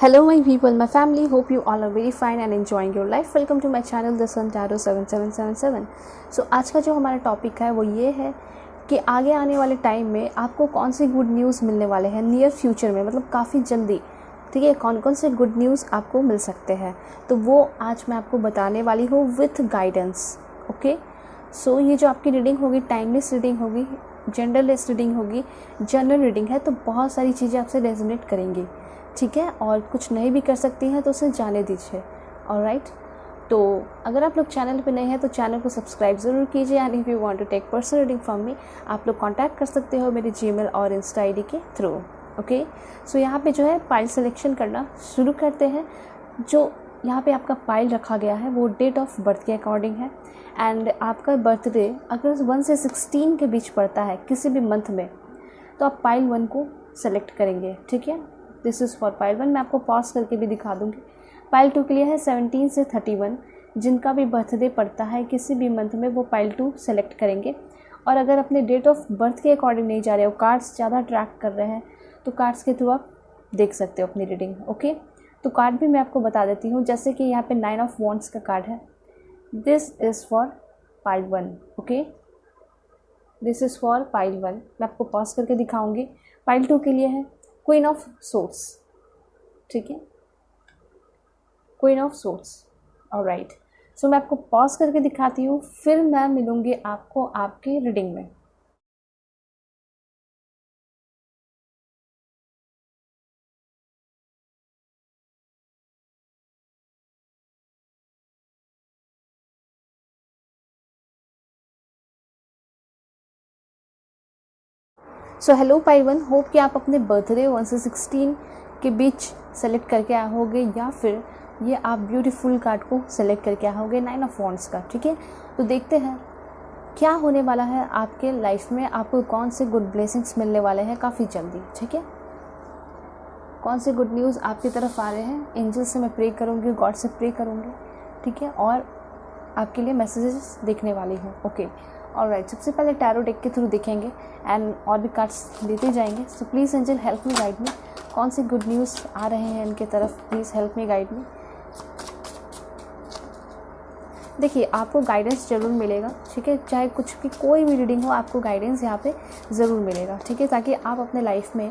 Hello my people, my family, hope you all are very fine and enjoying your life. Welcome to my channel The Sun Tarot 7777. So आज का जो हमारा topic है वो ये है कि आगे आने वाले टाइम में आपको कौन सी गुड न्यूज़ मिलने वाले हैं नियर फ्यूचर में, मतलब काफ़ी जल्दी। ठीक है, कौन कौन से गुड न्यूज़ आपको मिल सकते हैं, तो वो आज मैं आपको बताने वाली हूँ विथ गाइडेंस। ओके, सो ये जो आपकी रीडिंग होगी टाइमलेस रीडिंग होगी, जेंडरलेस रीडिंग होगी, जनरल रीडिंग है, तो बहुत सारी चीज़ें आपसे रेजोनेट करेंगी। ठीक है, और कुछ नहीं भी कर सकती हैं तो उसे जाने दीजिए। ऑलराइट, तो अगर आप लोग चैनल पे नए हैं तो चैनल को सब्सक्राइब ज़रूर कीजिए। And if you want to take personal reading from me, आप लोग कांटेक्ट कर सकते हो मेरे जीमेल और इंस्टा आईडी के थ्रू। ओके, सो यहाँ पे जो है पाइल सिलेक्शन करना शुरू करते हैं। जो यहाँ पे आपका पाइल रखा गया है वो डेट ऑफ बर्थ के अकॉर्डिंग है। एंड आपका बर्थडे अगर 1 से 16 के बीच पड़ता है किसी भी मंथ में, तो आप पाइल 1 को सेलेक्ट करेंगे। ठीक है, दिस इज़ फॉर पाइल 1। मैं आपको पॉज करके भी दिखा दूँगी। पाइल 2 के लिए है 17 से 31। जिनका भी बर्थडे पड़ता है किसी भी मंथ में वो पाइल 2 सेलेक्ट करेंगे। और अगर अपने डेट ऑफ बर्थ के अकॉर्डिंग नहीं जा रहे हो, कार्ड्स ज़्यादा ट्रैक कर रहे हैं, तो कार्ड्स के थ्रू आप देख सकते हो अपनी रीडिंग। ओके, तो कार्ड भी मैं आपको बता देती हूँ। जैसे कि यहाँ पे 9 ऑफ वॉन्ड्स का कार्ड है, this is for pile 1। Okay, this is for pile 1। मैं आपको पॉज करके दिखाऊंगी। पाइल 2 के लिए है क्वीन ऑफ सोर्ड्स। ठीक है, क्वीन ऑफ सोर्ड्स। ऑलराइट, सो मैं आपको पॉज करके दिखाती हूँ, फिर मैं मिलूँगी आपको आपकी रीडिंग में। सो हेलो पाइल 1, होप कि आप अपने बर्थडे 1 से 16 के बीच सेलेक्ट करके आए होगे, या फिर ये आप ब्यूटीफुल कार्ड को सेलेक्ट करके आए होगे 9 ऑफ वॉन्ड्स का। ठीक है, तो देखते हैं क्या होने वाला है आपके लाइफ में, आपको कौन से गुड ब्लेसिंग्स मिलने वाले हैं काफ़ी जल्दी। ठीक है, कौन से गुड न्यूज़ आपकी तरफ आ रहे हैं। एंजल से मैं प्रे करूँगी, गॉड से प्रे करूँगी। ठीक है, और आपके लिए मैसेजेस देखने वाली हूँ। ओके, ऑलराइट, सबसे पहले टैरो डेक के थ्रू देखेंगे एंड और भी कार्ड्स देते जाएंगे। So please angel help me, guide मी, कौन से गुड न्यूज़ आ रहे हैं इनके तरफ। प्लीज़ हेल्प मी, गाइड मी। देखिए, आपको गाइडेंस ज़रूर मिलेगा। ठीक है, चाहे कुछ भी कोई भी रीडिंग हो, आपको गाइडेंस यहाँ पे ज़रूर मिलेगा। ठीक है, ताकि आप अपने लाइफ में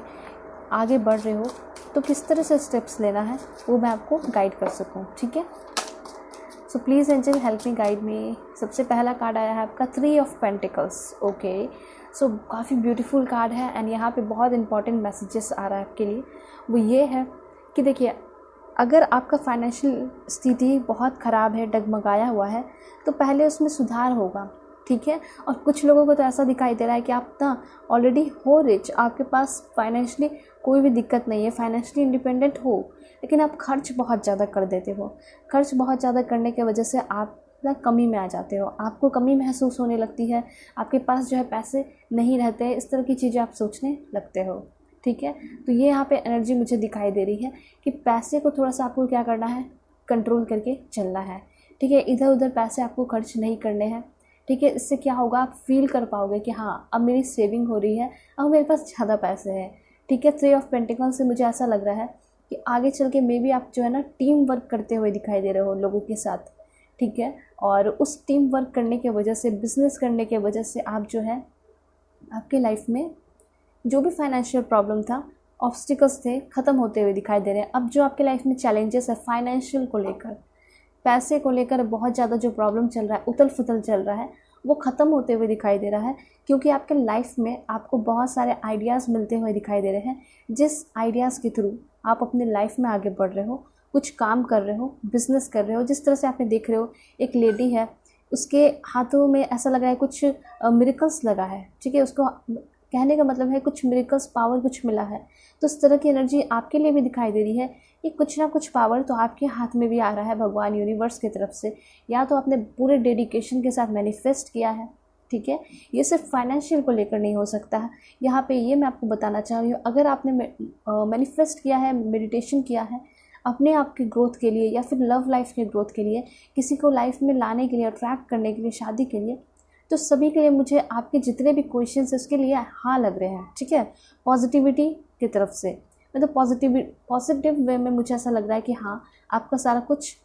आगे बढ़ रहे हो तो किस तरह से स्टेप्स लेना है वो मैं आपको गाइड कर सकूँ। ठीक है, so please angel help me, guide मी। सबसे पहला कार्ड आया है आपका 3 ऑफ पेंटिकल्स। ओके, सो काफ़ी ब्यूटीफुल कार्ड है एंड यहाँ पे बहुत इंपॉर्टेंट मैसेजेस आ रहा है आपके लिए। वो ये है कि देखिए, अगर आपका फाइनेंशियल स्थिति बहुत ख़राब है, डगमगाया हुआ है, तो पहले उसमें सुधार होगा। ठीक है, और कुछ लोगों को तो ऐसा दिखाई दे रहा है कि आप ना ऑलरेडी हो रिच, आपके पास फाइनेंशियली कोई भी दिक्कत नहीं है, फाइनेंशियली इंडिपेंडेंट हो, लेकिन आप खर्च बहुत ज़्यादा कर देते हो। खर्च बहुत ज़्यादा करने की वजह से आप ना कमी में आ जाते हो, आपको कमी महसूस होने लगती है, आपके पास जो है पैसे नहीं रहते हैं, इस तरह की चीज़ें आप सोचने लगते हो। ठीक है, तो ये यहाँ पे एनर्जी मुझे दिखाई दे रही है कि पैसे को थोड़ा सा आपको क्या करना है, कंट्रोल करके चलना है। ठीक है, इधर उधर पैसे आपको खर्च नहीं करने हैं। ठीक है, इससे क्या होगा, आप फील कर पाओगे कि हाँ अब मेरी सेविंग हो रही है, अब मेरे पास ज़्यादा पैसे हैं। ठीक है, 3 ऑफ पेंटिकल से मुझे ऐसा लग रहा है कि आगे चल के मे बी आप जो है ना टीम वर्क करते हुए दिखाई दे रहे हो लोगों के साथ। ठीक है, और उस टीम वर्क करने की वजह से, बिजनेस करने की वजह से आप जो है आपके लाइफ में जो भी फाइनेंशियल प्रॉब्लम था, ऑब्स्टिकल्स थे, ख़त्म होते हुए दिखाई दे रहे हैं। अब जो आपके लाइफ में चैलेंजेस है फाइनेंशियल को लेकर, पैसे को लेकर बहुत ज़्यादा जो प्रॉब्लम चल रहा है, उथल फुथल चल रहा है, वो ख़त्म होते हुए दिखाई दे रहा है। क्योंकि आपके लाइफ में आपको बहुत सारे आइडियाज़ मिलते हुए दिखाई दे रहे हैं, जिस आइडियाज़ के थ्रू आप अपने लाइफ में आगे बढ़ रहे हो, कुछ काम कर रहे हो, बिजनेस कर रहे हो। जिस तरह से आपने देख रहे हो, एक लेडी है, उसके हाथों में ऐसा लग रहा है कुछ मिरेकल्स लगा है। ठीक है, उसको कहने का मतलब है कुछ मिरेकल्स, पावर कुछ मिला है। तो इस तरह की एनर्जी आपके लिए भी दिखाई दे रही है कि कुछ ना कुछ पावर तो आपके हाथ में भी आ रहा है भगवान यूनिवर्स की तरफ से, या तो आपने पूरे डेडिकेशन के साथ मैनिफेस्ट किया है। ठीक है, ये सिर्फ फाइनेंशियल को लेकर नहीं हो सकता है। यहाँ पे ये मैं आपको बताना चाह रही हूँ, अगर आपने मैनिफेस्ट किया है, मेडिटेशन किया है अपने आप के ग्रोथ के लिए, या फिर लव लाइफ के ग्रोथ के लिए, किसी को लाइफ में लाने के लिए, अट्रैक्ट करने के लिए, शादी के लिए, तो सभी के लिए मुझे आपके जितने भी क्वेश्चन है उसके लिए हाँ लग रहे हैं। ठीक है, पॉजिटिविटी की तरफ से मतलब पॉजिटिव वे में मुझे ऐसा लग रहा है कि हाँ, आपका सारा कुछ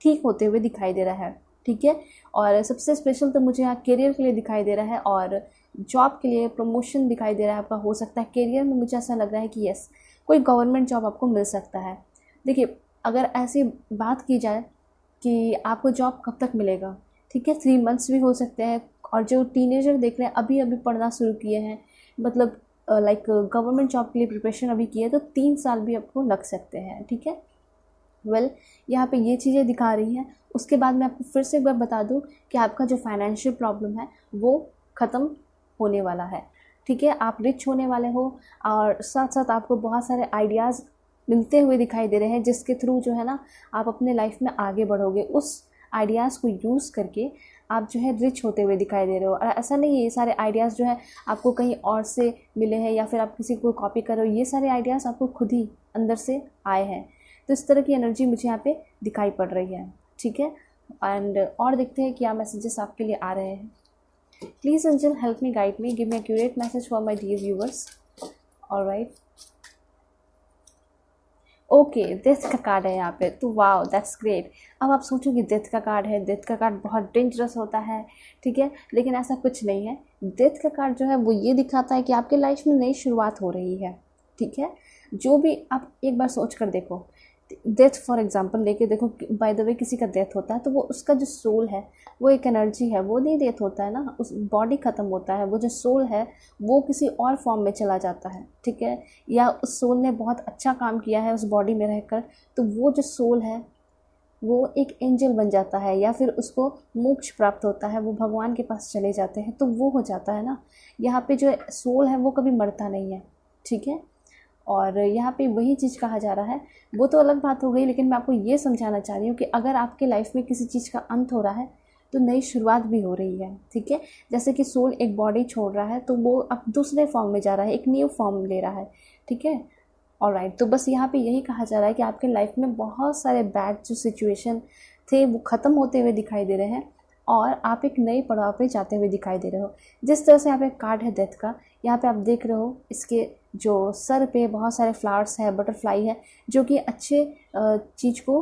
ठीक होते हुए दिखाई दे रहा है, ठीक है। और सबसे स्पेशल तो मुझे यहाँ करियर के लिए दिखाई दे रहा है और जॉब के लिए प्रमोशन दिखाई दे रहा है आपका। हो सकता है करियर में मुझे ऐसा लग रहा है कि यस, कोई गवर्नमेंट जॉब आपको मिल सकता है। देखिए, अगर ऐसी बात की जाए कि आपको जॉब कब तक मिलेगा, ठीक है, 3 मंथ्स भी हो सकते हैं। और जो टीनेजर देख रहे हैं, अभी अभी पढ़ना शुरू किए हैं, मतलब लाइक गवर्नमेंट जॉब के लिए प्रिपरेशन अभी की है, तो 3 साल भी आपको लग सकते हैं, ठीक है। यहाँ पे ये चीज़ें दिखा रही हैं। उसके बाद मैं आपको फिर से एक बार बता दूँ कि आपका जो फाइनेंशियल प्रॉब्लम है वो ख़त्म होने वाला है, ठीक है। आप रिच होने वाले हो और साथ साथ आपको बहुत सारे आइडियाज़ मिलते हुए दिखाई दे रहे हैं, जिसके थ्रू जो है ना आप अपने लाइफ में आगे बढ़ोगे। उस आइडियाज़ को यूज़ करके आप जो है रिच होते हुए दिखाई दे रहे हो। और ऐसा नहीं है ये सारे आइडियाज़ जो है आपको कहीं और से मिले हैं या फिर आप किसी को कॉपी कर रहे हो, ये सारे आइडियाज़ आपको खुद ही अंदर से आए हैं। तो इस तरह की एनर्जी मुझे यहाँ पे दिखाई पड़ रही है, ठीक है। एंड और देखते हैं क्या मैसेजेस आपके लिए आ रहे हैं। Please angel help me, guide me, give me accurate message for my dear viewers. Alright, okay, death का कार्ड है यहाँ पे, तो वाओ, दैट्स ग्रेट। अब आप सोचोगे डेथ का कार्ड है, डेथ का कार्ड बहुत डेंजरस होता है, ठीक है, लेकिन ऐसा कुछ नहीं है। डेथ का कार्ड जो है वो ये दिखाता है कि आपके लाइफ में नई शुरुआत हो रही है, ठीक है। जो भी आप एक बार सोच कर देखो, डेथ फॉर एग्जांपल लेके देखो, बाय द वे किसी का डेथ होता है तो वो उसका जो सोल है, वो एक एनर्जी है, वो नहीं डेथ होता है ना, उस बॉडी ख़त्म होता है, वो जो सोल है वो किसी और फॉर्म में चला जाता है, ठीक है। या उस सोल ने बहुत अच्छा काम किया है उस बॉडी में रहकर, तो वो जो सोल है वो एक एंजल बन जाता है, या फिर उसको मोक्ष प्राप्त होता है, वो भगवान के पास चले जाते हैं, तो वो हो जाता है ना। यहाँ पे जो सोल है वो कभी मरता नहीं है, ठीक है। और यहाँ पे वही चीज़ कहा जा रहा है, वो तो अलग बात हो गई, लेकिन मैं आपको ये समझाना चाह रही हूँ कि अगर आपके लाइफ में किसी चीज़ का अंत हो रहा है तो नई शुरुआत भी हो रही है, ठीक है। जैसे कि सोल एक बॉडी छोड़ रहा है तो वो अब दूसरे फॉर्म में जा रहा है, एक न्यू फॉर्म ले रहा है, ठीक है। ऑलराइट, तो बस यहाँ पे यही कहा जा रहा है कि आपके लाइफ में बहुत सारे बैड जो सिचुएशन थे वो ख़त्म होते हुए दिखाई दे रहे हैं और आप एक नए पड़ाव पे जाते हुए दिखाई दे रहे हो। जिस तरह से यहाँ पे कार्ड है डेथ का, यहाँ पे आप देख रहे हो इसके जो सर पे बहुत सारे फ्लावर्स है, बटरफ्लाई है, जो कि अच्छे चीज़ को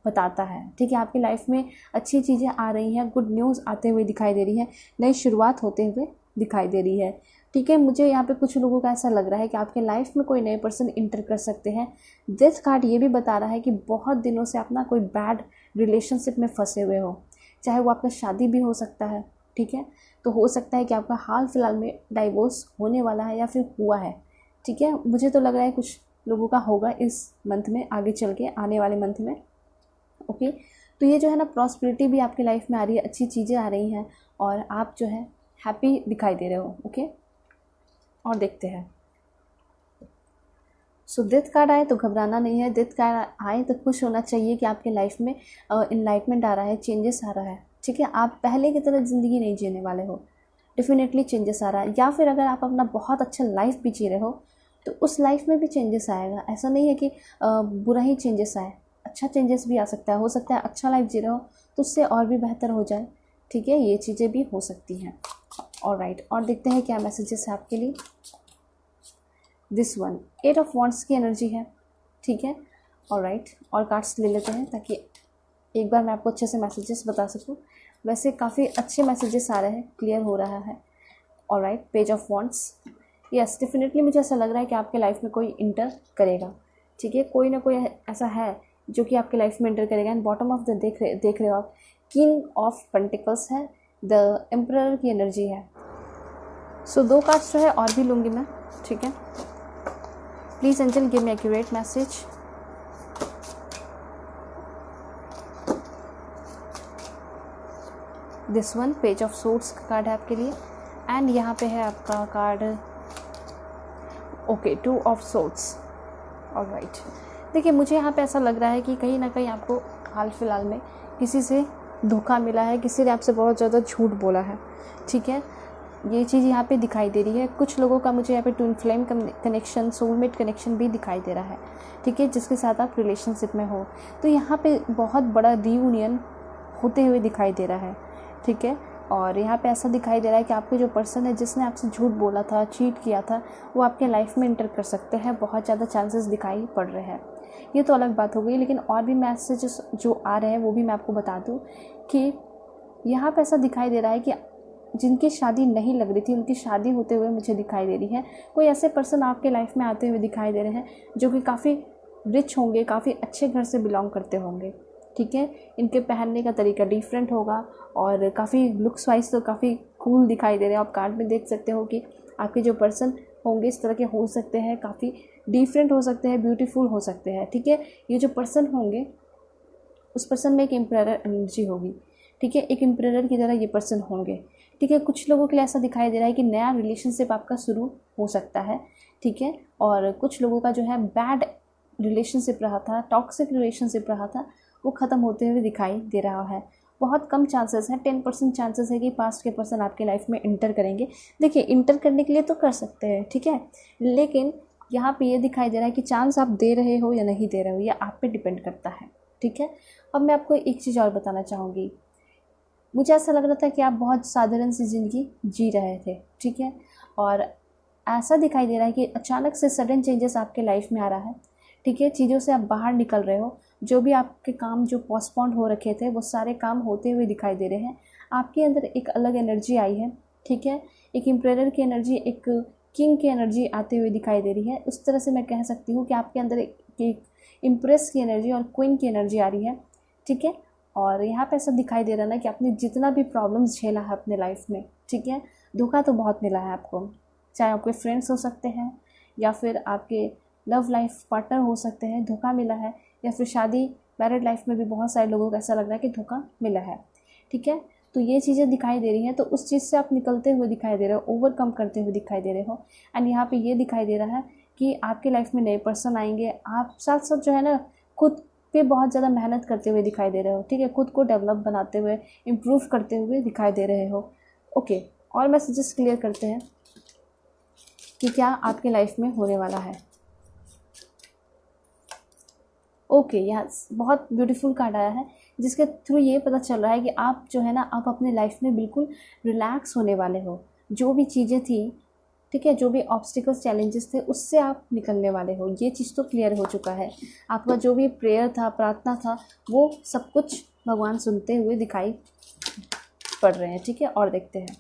बताता है, ठीक है। आपकी लाइफ में अच्छी चीज़ें आ रही हैं, गुड न्यूज़ आते हुए दिखाई दे रही है, नई शुरुआत होते हुए दिखाई दे रही है, ठीक है। मुझे यहाँ पे कुछ लोगों का ऐसा लग रहा है कि आपके लाइफ में कोई नए पर्सन इंटर कर सकते हैं। डेथ कार्ड ये भी बता रहा है कि बहुत दिनों से आप ना कोई बैड रिलेशनशिप में फंसे हुए हो, चाहे वो आपका शादी भी हो सकता है, ठीक है। तो हो सकता है कि आपका हाल फिलहाल में डाइवोर्स होने वाला है या फिर हुआ है, ठीक है। मुझे तो लग रहा है कुछ लोगों का होगा इस मंथ में, आगे चल के आने वाले मंथ में, ओके। तो ये जो है ना प्रॉस्पेरिटी भी आपकी लाइफ में आ रही है, अच्छी चीज़ें आ रही हैं और आप जो है हैप्पी दिखाई दे रहे हो, ओके। और देखते हैं, सो डेथ कार्ड आए तो घबराना नहीं है, डेथ कार्ड आए तो खुश होना चाहिए कि आपके लाइफ में इनलाइटमेंट आ रहा है, चेंजेस आ रहा है, ठीक है। आप पहले की तरह ज़िंदगी नहीं जीने वाले हो, डेफिनेटली चेंजेस आ रहा है। या फिर अगर आप अपना बहुत अच्छा लाइफ भी जी रहे हो तो उस लाइफ में भी चेंजेस आएगा। ऐसा नहीं है कि बुरा ही चेंजेस आए, अच्छा चेंजेस भी आ सकता है। हो सकता है अच्छा लाइफ जी रहे हो तो उससे और भी बेहतर हो जाए, ठीक है। ये चीज़ें भी हो सकती हैं। ऑलराइट, और देखते हैं क्या मैसेजेस है आपके लिए। दिस वन 8 ऑफ वॉन्ड्स की एनर्जी है, ठीक है। ऑलराइट, और कार्ड्स ले लेते हैं ताकि एक बार मैं आपको अच्छे से मैसेजेस बता सकूं। वैसे काफ़ी अच्छे मैसेजेस आ रहे हैं, क्लियर हो रहा है। Alright, page of wands, yes, definitely मुझे ऐसा लग रहा है कि आपके लाइफ में कोई इंटर करेगा, ठीक है। कोई ना कोई ऐसा है जो कि आपके लाइफ में इंटर करेगा। एंड बॉटम ऑफ द देख रहे हो आप, किंग ऑफ पेंटिकल्स है, द एम्परर की एनर्जी है। सो 2 कार्ड्स जो है और भी लूँगी मैं, ठीक है। Please angel give me accurate message. This one page of swords का कार्ड है आपके लिए। एंड यहाँ पे है आपका card, okay, 2 of swords. Alright, देखिए मुझे यहाँ पे ऐसा लग रहा है कि कहीं ना कहीं आपको हाल फिलहाल में किसी से धोखा मिला है, किसी ने आपसे बहुत ज़्यादा झूठ बोला है, ठीक है। ये चीज़ यहाँ पे दिखाई दे रही है। कुछ लोगों का मुझे यहाँ पे twin flame connection, soulmate connection भी दिखाई दे रहा है, ठीक है, जिसके साथ आप रिलेशनशिप में हो। तो यहाँ पे बहुत बड़ा रीयूनियन होते हुए दिखाई दे रहा है, ठीक है। और यहाँ पे ऐसा दिखाई दे रहा है कि आपके जो पर्सन है जिसने आपसे झूठ बोला था, चीट किया था, वो आपके लाइफ में इंटर कर सकते हैं। बहुत ज़्यादा चांसेस दिखाई पड़ रहे हैं। ये तो अलग बात हो गई, लेकिन और भी मैसेजेस जो आ रहे हैं वो भी मैं आपको बता दूँ कि यहाँ पे ऐसा दिखाई दे रहा है कि जिनकी शादी नहीं लग रही थी उनकी शादी होते हुए मुझे दिखाई दे रही है। कोई ऐसे पर्सन आपके लाइफ में आते हुए दिखाई दे रहे हैं जो कि काफ़ी रिच होंगे, काफ़ी अच्छे घर से बिलोंग करते होंगे, ठीक है। इनके पहनने का तरीका डिफरेंट होगा और काफ़ी लुक्स वाइज तो काफ़ी कूल दिखाई दे रहे हैं। आप कार्ड में देख सकते हो कि आपके जो पर्सन होंगे इस तरह के हो सकते हैं, काफ़ी डिफरेंट हो सकते हैं, ब्यूटीफुल हो सकते हैं, ठीक है। ये जो पर्सन होंगे उस पर्सन में एक एम्परर एनर्जी होगी, ठीक है। एक एम्परर की तरह ये पर्सन होंगे, ठीक है। कुछ लोगों के लिए ऐसा दिखाई दे रहा है कि नया रिलेशनशिप आपका शुरू हो सकता है, ठीक है। और कुछ लोगों का जो है बैड रिलेशनशिप रहा था, टॉक्सिक रिलेशनशिप रहा था, वो ख़त्म होते हुए दिखाई दे रहा है। बहुत कम चांसेस है, 10% चांसेस है कि पास्ट के पर्सन आपके लाइफ में इंटर करेंगे। देखिए, इंटर करने के लिए तो कर सकते हैं, ठीक है, लेकिन यहाँ पे ये दिखाई दे रहा है कि चांस आप दे रहे हो या नहीं दे रहे हो, ये आप पे डिपेंड करता है, ठीक है। अब मैं आपको एक चीज़ और बताना चाहूँगी। मुझे ऐसा लग रहा था कि आप बहुत साधारण सी ज़िंदगी जी रहे थे, ठीक है, और ऐसा दिखाई दे रहा है कि अचानक से सडन चेंजेस आपके लाइफ में आ रहा है, ठीक है। चीज़ों से आप बाहर निकल रहे हो। जो भी आपके काम जो पोस्टपोन्ड हो रखे थे वो सारे काम होते हुए दिखाई दे रहे हैं। आपके अंदर एक अलग एनर्जी आई है, ठीक है। एक एम्परर की एनर्जी, एक किंग की एनर्जी आते हुए दिखाई दे रही है। उस तरह से मैं कह सकती हूँ कि आपके अंदर एक इम्प्रेस की एनर्जी और क्वीन की एनर्जी आ रही है, ठीक है। और यहाँ पे ऐसा दिखाई दे रहा है ना कि आपने जितना भी प्रॉब्लम्स झेला है अपने लाइफ में, ठीक है, धोखा तो बहुत मिला है आपको। चाहे आपके फ्रेंड्स हो सकते हैं या फिर आपके लव लाइफ पार्टनर हो सकते हैं, धोखा मिला है, या फिर शादी मैरिड लाइफ में भी बहुत सारे लोगों को ऐसा लग रहा है कि धोखा मिला है, ठीक है। तो ये चीज़ें दिखाई दे रही हैं, तो उस चीज़ से आप निकलते हुए दिखाई दे रहे हो, ओवरकम करते हुए दिखाई दे रहे हो। एंड यहाँ पे ये दिखाई दे रहा है कि आपके लाइफ में नए पर्सन आएंगे। आप साथ साथ जो है ना खुद पे बहुत ज़्यादा मेहनत करते हुए दिखाई दे रहे हो, ठीक है। खुद को डेवलप बनाते हुए, इम्प्रूव करते हुए दिखाई दे रहे हो। ओके, और मैसेजेस क्लियर करते हैं कि क्या आपके लाइफ में होने वाला है। ओके, यस, बहुत ब्यूटीफुल कार्ड आया है जिसके थ्रू ये पता चल रहा है कि आप जो है ना आप अपने लाइफ में बिल्कुल रिलैक्स होने वाले हो। जो भी चीज़ें थी, ठीक है, जो भी ऑब्स्टिकल्स चैलेंजेस थे उससे आप निकलने वाले हो। ये चीज़ तो क्लियर हो चुका है। आपका जो भी प्रेयर था, प्रार्थना था, वो सब कुछ भगवान सुनते हुए दिखाई पड़ रहे हैं, ठीक है। और देखते हैं,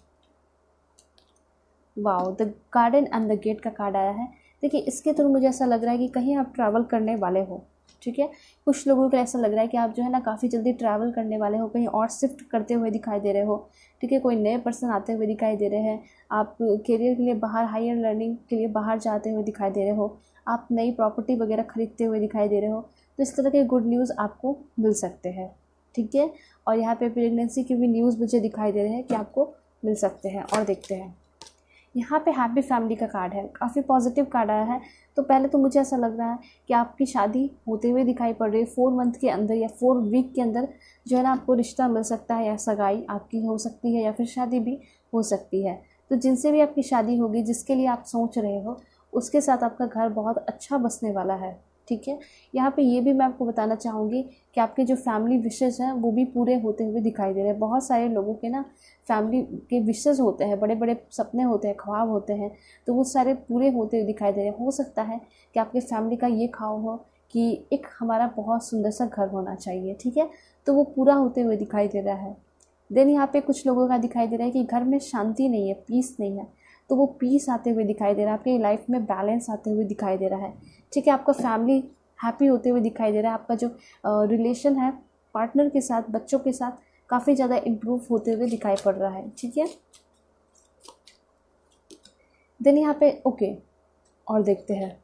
wow, the garden and the gate का कार्ड आया है। देखिए, इसके थ्रू मुझे ऐसा लग रहा है कि कहीं आप ट्रैवल करने वाले हो, ठीक है। कुछ लोगों को ऐसा लग रहा है कि आप जो है ना काफ़ी जल्दी ट्रैवल करने वाले हो, कहीं और शिफ्ट करते हुए दिखाई दे रहे हो, ठीक है। कोई नए पर्सन आते हुए दिखाई दे रहे हैं। आप करियर के लिए बाहर, हायर लर्निंग के लिए बाहर जाते हुए दिखाई दे रहे हो। आप नई प्रॉपर्टी वगैरह खरीदते हुए दिखाई दे रहे हो। तो इस तरह के गुड न्यूज़ आपको मिल सकते हैं, ठीक है। और यहाँ पे प्रेगनेंसी की भी न्यूज़ मुझे दिखाई दे रहे हैं कि आपको मिल सकते हैं। और देखते हैं, यहाँ पे हैप्पी फैमिली का कार्ड है, काफ़ी पॉजिटिव कार्ड आया है। तो पहले तो मुझे ऐसा लग रहा है कि आपकी शादी होते हुए दिखाई पड़ रही है। 4 मंथ के अंदर या 4 वीक के अंदर जो है ना आपको रिश्ता मिल सकता है, या सगाई आपकी हो सकती है, या फिर शादी भी हो सकती है। तो जिनसे भी आपकी शादी होगी, जिसके लिए आप सोच रहे हो, उसके साथ आपका घर बहुत अच्छा बसने वाला है, ठीक है। यहाँ पे ये भी मैं आपको बताना चाहूँगी कि आपके जो फैमिली विशेज़ हैं वो भी पूरे होते हुए दिखाई दे रहे हैं। बहुत सारे लोगों के ना फैमिली के विशेज़ होते हैं, बड़े बड़े सपने होते हैं, ख्वाब होते हैं, तो वो सारे पूरे होते हुए दिखाई दे रहे हैं। हो सकता है कि आपके फैमिली का ये ख्वाब हो कि एक हमारा बहुत सुंदर सा घर होना चाहिए, ठीक है, तो वो पूरा होते हुए दिखाई दे रहा है। देन यहाँ पे कुछ लोगों का दिखाई दे रहा है कि घर में शांति नहीं है, पीस नहीं है, तो वो पीस आते हुए दिखाई दे रहा है। आपकी लाइफ में बैलेंस आते हुए दिखाई दे रहा है, ठीक है। आपका फैमिली हैप्पी होते हुए दिखाई दे रहा है। आपका जो रिलेशन है पार्टनर के साथ, बच्चों के साथ, काफ़ी ज़्यादा इम्प्रूव होते हुए दिखाई पड़ रहा है, ठीक है। देन यहाँ पे ओके, और देखते हैं,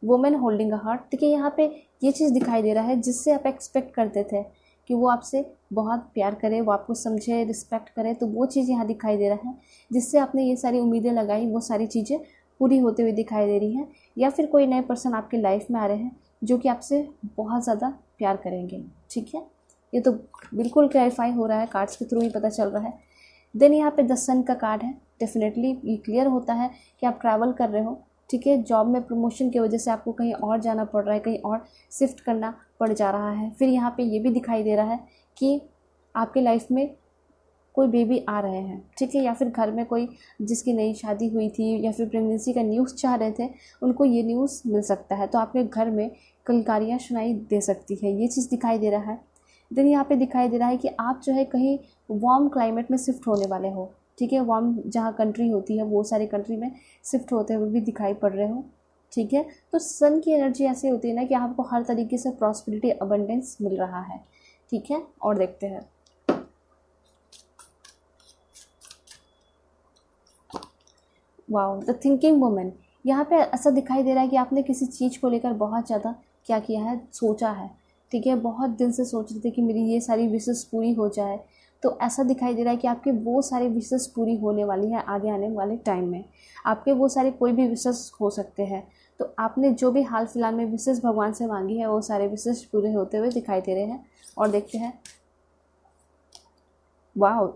वुमेन होल्डिंग अ हार्ट। देखिए, यहाँ पे ये चीज़ दिखाई दे रहा है जिससे आप एक्सपेक्ट करते थे कि वो आपसे बहुत प्यार करे, वो आपको समझे, रिस्पेक्ट करे, तो वो चीज़ यहाँ दिखाई दे रहा है। जिससे आपने ये सारी उम्मीदें लगाई, वो सारी चीज़ें पूरी होते हुए दिखाई दे रही हैं। या फिर कोई नए पर्सन आपके लाइफ में आ रहे हैं जो कि आपसे बहुत ज़्यादा प्यार करेंगे, ठीक है। ये तो बिल्कुल क्लैरिफाई हो रहा है, कार्ड्स के थ्रू ही पता चल रहा है। देन यहाँ पे द सन का कार्ड है। डेफिनेटली ये क्लियर होता है कि आप ट्रैवल कर रहे हो, ठीक है। जॉब में प्रमोशन की वजह से आपको कहीं और जाना पड़ रहा है, कहीं और शिफ्ट करना पड़ जा रहा है। फिर यहाँ पे ये भी दिखाई दे रहा है कि आपके लाइफ में कोई बेबी आ रहे हैं, ठीक है, या फिर घर में कोई जिसकी नई शादी हुई थी या फिर प्रेगनेंसी का न्यूज़ चाह रहे थे, उनको ये न्यूज़ मिल सकता है। तो आपके घर में किलकारियाँ सुनाई दे सकती है, ये चीज़ दिखाई दे रहा है। देन यहाँ पे दिखाई दे रहा है कि आप जो है कहीं वार्म क्लाइमेट में शिफ्ट होने वाले हो, ठीक है, वार्म जहाँ कंट्री होती है वो सारे कंट्री में शिफ्ट होते हुए भी दिखाई पड़ रहे हो, ठीक है। तो सन की एनर्जी ऐसी होती है ना कि आपको हर तरीके से प्रॉस्पेरिटी अबंडेंस मिल रहा है, ठीक है। और देखते हैं, वाओ द थिंकिंग वुमन। यहाँ पे ऐसा दिखाई दे रहा है कि आपने किसी चीज़ को लेकर बहुत ज़्यादा क्या किया है, सोचा है, ठीक है, बहुत दिन से सोच रहे थे कि मेरी ये सारी विशेस पूरी हो जाए। तो ऐसा दिखाई दे रहा है कि आपकी वो सारी विशेस पूरी होने वाली है आगे आने वाले टाइम में। आपके वो सारे कोई भी विशेस हो सकते हैं। तो आपने जो भी हाल फिलहाल में विशेस भगवान से मांगी है वो सारे विशेस पूरे होते हुए दिखाई दे रहे हैं। और देखते हैं, वाओ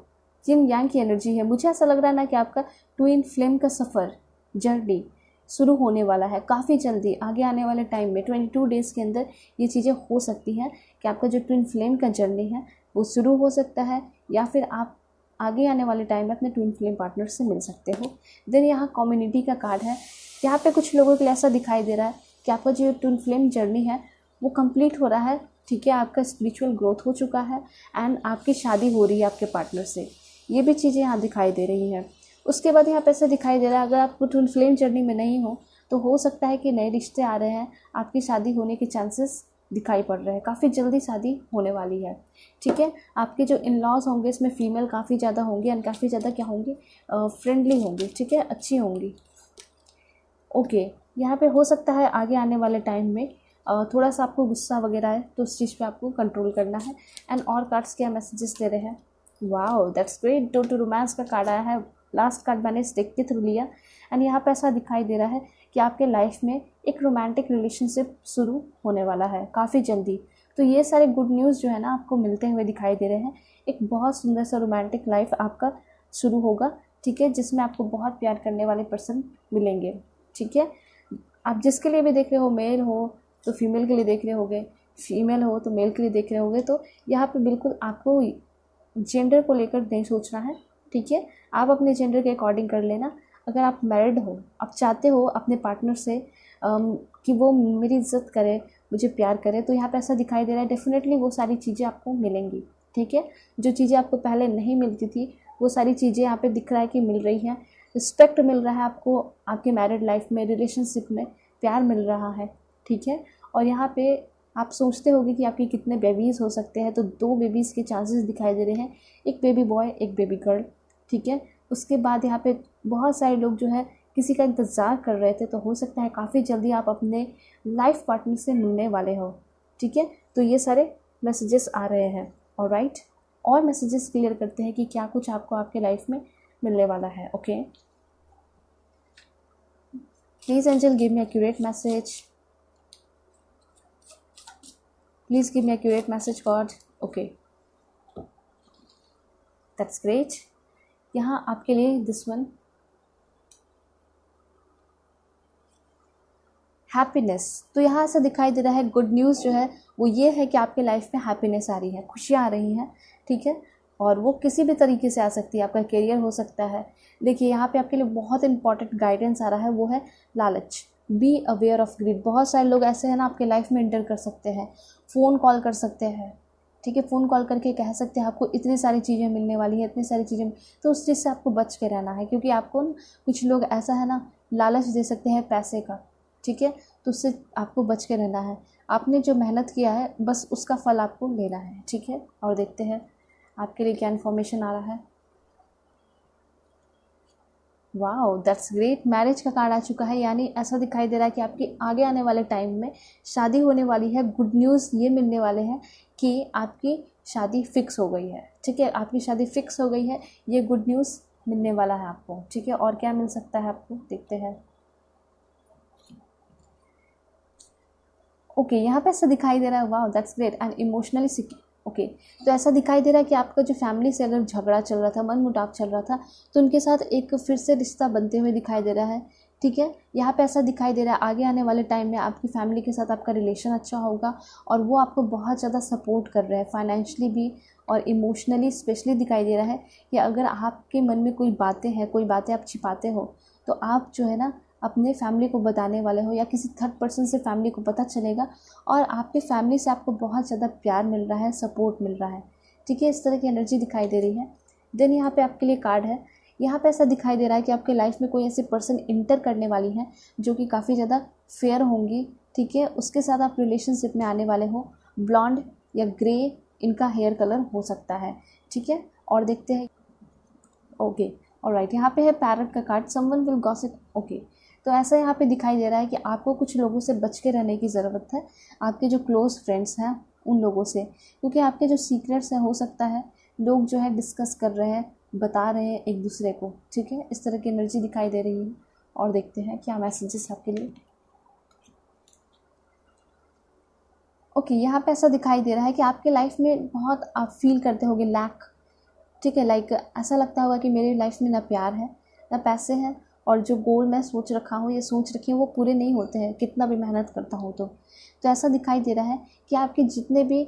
जिन यांग की एनर्जी है। मुझे ऐसा लग रहा है ना कि आपका ट्विन फ्लेम का सफ़र जर्नी शुरू होने वाला है काफ़ी जल्दी। आगे आने वाले टाइम में 22 डेज़ के अंदर ये चीज़ें हो सकती हैं कि आपका जो ट्विन फ्लेम का जर्नी है वो शुरू हो सकता है, या फिर आप आगे आने वाले टाइम में अपने ट्विन फ्लेम पार्टनर से मिल सकते हो। देन यहाँ कम्युनिटी का कार्ड है। यहाँ पे कुछ लोगों के लिए ऐसा दिखाई दे रहा है कि आपका जो ट्विन फ्लेम जर्नी है वो कंप्लीट हो रहा है, ठीक है, आपका स्पिरिचुअल ग्रोथ हो चुका है एंड आपकी शादी हो रही है आपके पार्टनर से। ये भी चीज़ें यहाँ दिखाई दे रही हैं। उसके बाद यहाँ पे ऐसा दिखाई दे रहा है, अगर आप ट्विन फ्लेम जर्नी में नहीं हो तो हो सकता है कि नए रिश्ते आ रहे हैं, आपकी शादी होने के चांसेस दिखाई पड़ रहे हैं, काफ़ी जल्दी शादी होने वाली है, ठीक है। आपके जो इन लॉज होंगे इसमें फीमेल काफ़ी ज़्यादा होंगी एंड काफ़ी ज़्यादा क्या होंगी, फ्रेंडली होंगी, ठीक है, अच्छी होंगी। ओके, यहाँ पे हो सकता है आगे आने वाले टाइम में थोड़ा सा आपको गुस्सा वगैरह है तो उस चीज़ पे आपको कंट्रोल करना है। एंड और कार्ड्स क्या मैसेजेस दे रहे हैं, wow that's great. Two romance का कार्ड आया है, लास्ट कार्ड मैंने स्टिक के थ्रू लिया एंड यहाँ पे ऐसा दिखाई दे रहा है कि आपके लाइफ में एक रोमांटिक रिलेशनशिप शुरू होने वाला है काफ़ी जल्दी। तो ये सारे गुड न्यूज़ जो है ना आपको मिलते हुए दिखाई दे रहे हैं। एक बहुत सुंदर सा रोमांटिक लाइफ आपका शुरू होगा, ठीक है, जिसमें आपको बहुत प्यार करने वाले पर्सन मिलेंगे, ठीक है। आप जिसके लिए भी देख रहे हो, मेल हो तो फीमेल के लिए देख रहे होगे, फीमेल हो तो मेल के लिए देख रहे होगे। तो यहाँ पे बिल्कुल आपको जेंडर को लेकर नहीं सोचना है, ठीक है, आप अपने जेंडर के अकॉर्डिंग कर लेना। अगर आप मैरिड हो, आप चाहते हो अपने पार्टनर से कि वो मेरी इज्जत करे, मुझे प्यार करे, तो यहाँ पे ऐसा दिखाई दे रहा है डेफिनेटली वो सारी चीज़ें आपको मिलेंगी, ठीक है। जो चीज़ें आपको पहले नहीं मिलती थी वो सारी चीज़ें यहाँ पे दिख रहा है कि मिल रही हैं। रिस्पेक्ट मिल रहा है आपको आपके मैरिड लाइफ में, रिलेशनशिप में प्यार मिल रहा है, ठीक है। और यहाँ पे आप सोचते होगे कि आपके कितने बेबीज़ हो सकते हैं, तो 2 बेबीज़ के चांसेस दिखाई दे रहे हैं, एक बेबी बॉय एक बेबी गर्ल, ठीक है। उसके बाद यहाँ पे बहुत सारे लोग जो है किसी का इंतज़ार कर रहे थे, तो हो सकता है काफ़ी जल्दी आप अपने लाइफ पार्टनर से मिलने वाले हो, ठीक है। तो ये सारे मैसेजेस आ रहे हैं, ऑलराइट। और मैसेजेस क्लियर करते हैं कि क्या कुछ आपको आपके लाइफ में मिलने वाला है, okay. Please angel give me accurate message, please give me accurate message God, okay that's great. यहाँ आपके लिए दिस वन, हैप्पीनेस। तो यहाँ ऐसा दिखाई दे रहा है गुड न्यूज़ जो है वो ये है कि आपके लाइफ में हैप्पीनेस आ रही है, खुशियाँ आ रही हैं, ठीक है। और वो किसी भी तरीके से आ सकती है, आपका करियर हो सकता है। देखिए यहाँ पे आपके लिए बहुत इंपॉर्टेंट गाइडेंस आ रहा है, वो है लालच। Be aware of greed. बहुत सारे लोग ऐसे हैं ना आपके लाइफ में इंटर कर सकते हैं, फ़ोन कॉल कर सकते हैं, ठीक है, फ़ोन कॉल करके कह सकते हैं आपको इतनी सारी चीज़ें मिलने वाली है, इतनी सारी चीज़ें, तो उस चीज़ से आपको बच के रहना है। क्योंकि आपको कुछ लोग ऐसा है ना लालच दे सकते हैं पैसे का, ठीक है, तो उससे आपको बच के रहना है। आपने जो मेहनत किया है बस उसका फल आपको लेना है, ठीक है। और देखते हैं आपके लिए क्या इन्फॉर्मेशन आ रहा है। Wow that's great. मैरिज का कार्ड आ चुका है, यानी ऐसा दिखाई दे रहा है कि आपकी आगे आने वाले टाइम में शादी होने वाली है। गुड न्यूज़ ये मिलने वाले हैं कि आपकी शादी फिक्स हो गई है, ठीक है, आपकी शादी फिक्स हो गई है, ये गुड न्यूज़ मिलने वाला है आपको, ठीक है। और क्या मिल सकता है आपको, देखते हैं। ओके यहाँ पे ऐसा दिखाई दे रहा है, wow that's great and emotionally secure. Okay तो ऐसा दिखाई दे रहा है कि आपका जो फैमिली से अगर झगड़ा चल रहा था, मन मुटाव चल रहा था, तो उनके साथ एक फिर से रिश्ता बनते हुए दिखाई दे रहा है, ठीक है। यहाँ पे ऐसा दिखाई दे रहा है आगे आने वाले टाइम में आपकी फैमिली के साथ आपका रिलेशन अच्छा होगा और वो आपको बहुत ज़्यादा सपोर्ट कर रहे हैं फाइनेंशियली भी और इमोशनली स्पेशली दिखाई दे रहा है कि अगर आपके मन में कोई बातें हैं, कोई बातें आप छिपाते हो, तो आप जो है ना अपने फैमिली को बताने वाले हो या किसी थर्ड पर्सन से फैमिली को पता चलेगा और आपके फैमिली से आपको बहुत ज़्यादा प्यार मिल रहा है, सपोर्ट मिल रहा है, ठीक है। इस तरह की एनर्जी दिखाई दे रही है। देन यहाँ पे आपके लिए कार्ड है, यहाँ पे ऐसा दिखाई दे रहा है कि आपके लाइफ में कोई ऐसे पर्सन इंटर करने वाली हैं जो कि काफ़ी ज़्यादा फेयर होंगी, ठीक है। उसके साथ आप रिलेशनशिप में आने वाले हो। ब्लॉन्ड या ग्रे इनका हेयर कलर हो सकता है, ठीक है। और देखते हैं, ओके ऑलराइट। यहाँ पे है पैरट का card, someone will gossip, okay. तो ऐसा यहाँ पे दिखाई दे रहा है कि आपको कुछ लोगों से बच के रहने की ज़रूरत है, आपके जो क्लोज़ फ्रेंड्स हैं उन लोगों से, क्योंकि आपके जो सीक्रेट्स हैं हो सकता है लोग जो है डिस्कस कर रहे हैं, बता रहे हैं एक दूसरे को, ठीक है। इस तरह की एनर्जी दिखाई दे रही है। और देखते हैं क्या मैसेजेस आपके लिए। ओके यहाँ पे ऐसा दिखाई दे रहा है कि आपके लाइफ में बहुत आप फील करते होगे लैक, ठीक है। लाइक ऐसा लगता होगा कि मेरी लाइफ में ना प्यार है ना पैसे हैं और जो गोल मैं सोच रखा हूँ ये सोच रखी हूँ वो पूरे नहीं होते हैं कितना भी मेहनत करता हूँ तो ऐसा दिखाई दे रहा है कि आपके जितने भी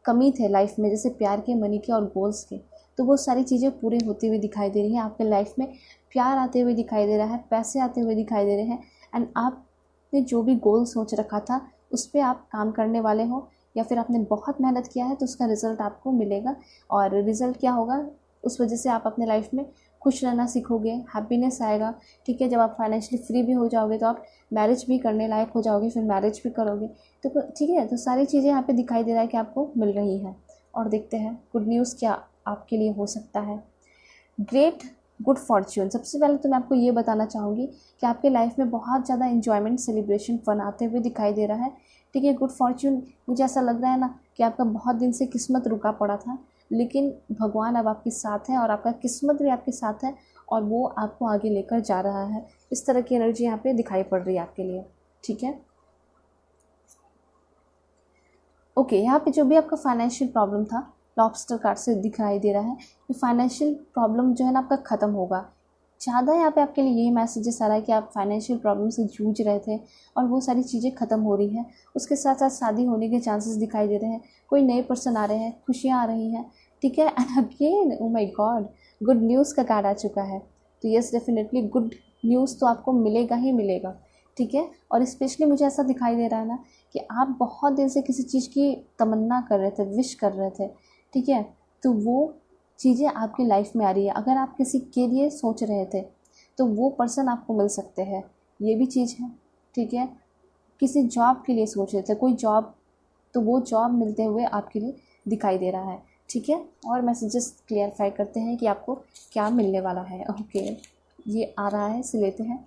कमी थे लाइफ में, जैसे प्यार के, मनी के और गोल्स के, तो वो सारी चीज़ें पूरी होती हुई दिखाई दे रही हैं आपके लाइफ में। प्यार आते हुए दिखाई दे रहा है, पैसे आते हुए दिखाई दे रहे हैं एंड आपने जो भी गोल सोच रखा था उस पर आप काम करने वाले हो या फिर आपने बहुत मेहनत किया है तो उसका रिज़ल्ट आपको मिलेगा। और रिज़ल्ट क्या होगा, उस वजह से आप अपने लाइफ में खुश रहना सीखोगे, हैप्पीनेस आएगा, ठीक है। जब आप फाइनेंशियली फ्री भी हो जाओगे तो आप मैरिज भी करने लायक हो जाओगे, फिर मैरिज भी करोगे, तो ठीक है। तो सारी चीज़ें यहाँ पे दिखाई दे रहा है कि आपको मिल रही हैं। और देखते हैं गुड न्यूज़ क्या आपके लिए हो सकता है। ग्रेट गुड फॉर्च्यून, सबसे पहले तो मैं आपको ये बताना चाहूँगी कि आपके लाइफ में बहुत ज़्यादा इन्जॉयमेंट, सेलिब्रेशन, फन आते हुए दिखाई दे रहा है, ठीक है। गुड फॉर्च्यून, मुझे ऐसा लग रहा है ना कि आपका बहुत दिन से किस्मत रुका पड़ा था, लेकिन भगवान अब आपके साथ है और आपका किस्मत भी आपके साथ है और वो आपको आगे लेकर जा रहा है। इस तरह की एनर्जी यहाँ पे दिखाई पड़ रही है आपके लिए, ठीक है। ओके यहाँ पे जो भी आपका फाइनेंशियल प्रॉब्लम था, लॉबस्टर कार्ड से दिखाई दे रहा है कि फाइनेंशियल प्रॉब्लम जो है ना आपका ख़त्म होगा। ज़्यादा यहाँ पे आपके लिए यही मैसेजेस आ रहा है कि आप फाइनेंशियल प्रॉब्लम से जूझ रहे थे और वो सारी चीज़ें ख़त्म हो रही हैं। उसके साथ साथ शादी होने के चांसेस दिखाई दे रहे हैं, कोई नए पर्सन आ रहे हैं, खुशियाँ आ रही हैं, ठीक है। And again O my God, good news का कार्ड आ चुका है। तो यस डेफिनेटली गुड न्यूज़ तो आपको मिलेगा ही मिलेगा, ठीक है। और स्पेशली मुझे ऐसा दिखाई दे रहा है ना कि आप बहुत दिन से किसी चीज़ की तमन्ना कर रहे थे, विश कर रहे थे, ठीक है। तो वो चीज़ें आपकी लाइफ में आ रही है। अगर आप किसी के लिए सोच रहे थे तो वो पर्सन आपको मिल सकते हैं, ये भी चीज़ है, ठीक है। किसी जॉब के लिए सोच रहे थे, कोई जॉब, तो वो जॉब मिलते हुए आपके लिए दिखाई दे रहा है, ठीक है। और मैसेजेस क्लियरफाई करते हैं कि आपको क्या मिलने वाला है। ओके ये आ रहा है, इसे लेते हैं।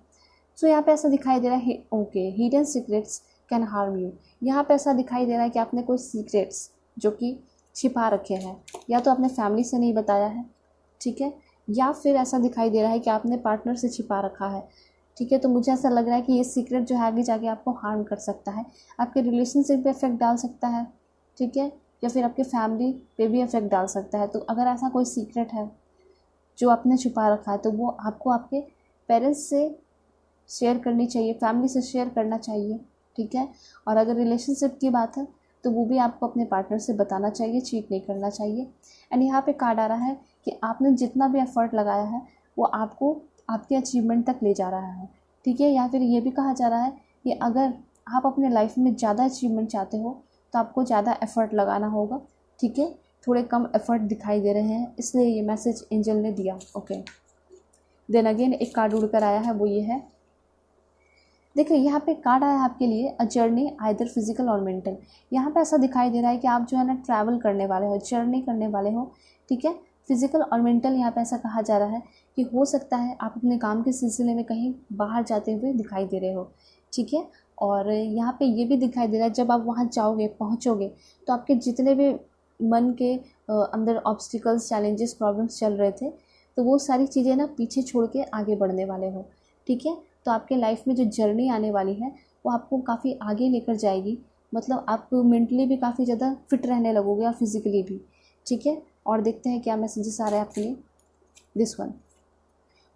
सो यहाँ पे ऐसा दिखाई दे रहा है, okay hidden secrets can harm you. यहाँ पे ऐसा दिखाई दे रहा है कि आपने कोई सीक्रेट्स जो कि छिपा रखे हैं, या तो आपने फैमिली से नहीं बताया है, ठीक है, या फिर ऐसा दिखाई दे रहा है कि आपने पार्टनर से छिपा रखा है, ठीक है। तो मुझे ऐसा लग रहा है कि ये सीक्रेट जो है आगे जाके आपको हार्म कर सकता है, आपके रिलेशनशिप पे इफेक्ट डाल सकता है, ठीक है, या फिर आपके फैमिली पे भी इफेक्ट डाल सकता है। तो अगर ऐसा कोई सीक्रेट है जो आपने छुपा रखा है तो वो आपको आपके पेरेंट्स से शेयर करनी चाहिए, फैमिली से शेयर करना चाहिए, ठीक है। और अगर रिलेशनशिप की बात है तो वो भी आपको अपने पार्टनर से बताना चाहिए, चीट नहीं करना चाहिए। एंड यहाँ पे कार्ड आ रहा है कि आपने जितना भी एफर्ट लगाया है वो आपको आपके अचीवमेंट तक ले जा रहा है, ठीक है। या फिर ये भी कहा जा रहा है कि अगर आप अपने लाइफ में ज़्यादा अचीवमेंट चाहते हो तो आपको ज़्यादा एफर्ट लगाना होगा, ठीक है। थोड़े कम एफर्ट दिखाई दे रहे हैं, इसलिए ये मैसेज एंजल ने दिया। ओके देन अगेन एक कार्ड उड़कर आया है, वो ये है, देखिए यहाँ पे कार्ड आया है आपके लिए अ जर्नी आइदर फिजिकल और मेंटल। यहाँ पे ऐसा दिखाई दे रहा है कि आप जो है ना ट्रैवल करने वाले हो, जर्नी करने वाले हो, ठीक है। फिजिकल और मेंटल यहाँ पे ऐसा कहा जा रहा है कि हो सकता है आप अपने काम के सिलसिले में कहीं बाहर जाते हुए दिखाई दे रहे हो, ठीक है। और यहाँ पे ये भी दिखाई दे रहा है जब आप वहाँ जाओगे, पहुँचोगे, तो आपके जितने भी मन के अंदर ऑब्स्टिकल्स, चैलेंजेस, प्रॉब्लम्स चल रहे थे, तो वो सारी चीज़ें ना पीछे छोड़ के आगे बढ़ने वाले हो, ठीक है। तो आपके लाइफ में जो जर्नी आने वाली है वो आपको काफ़ी आगे लेकर जाएगी, मतलब आप मेंटली भी काफ़ी ज़्यादा फिट रहने लगोगे और फिज़िकली भी, ठीक है। और देखते हैं क्या मैसेजेस आ रहे हैं आपके लिए। This one,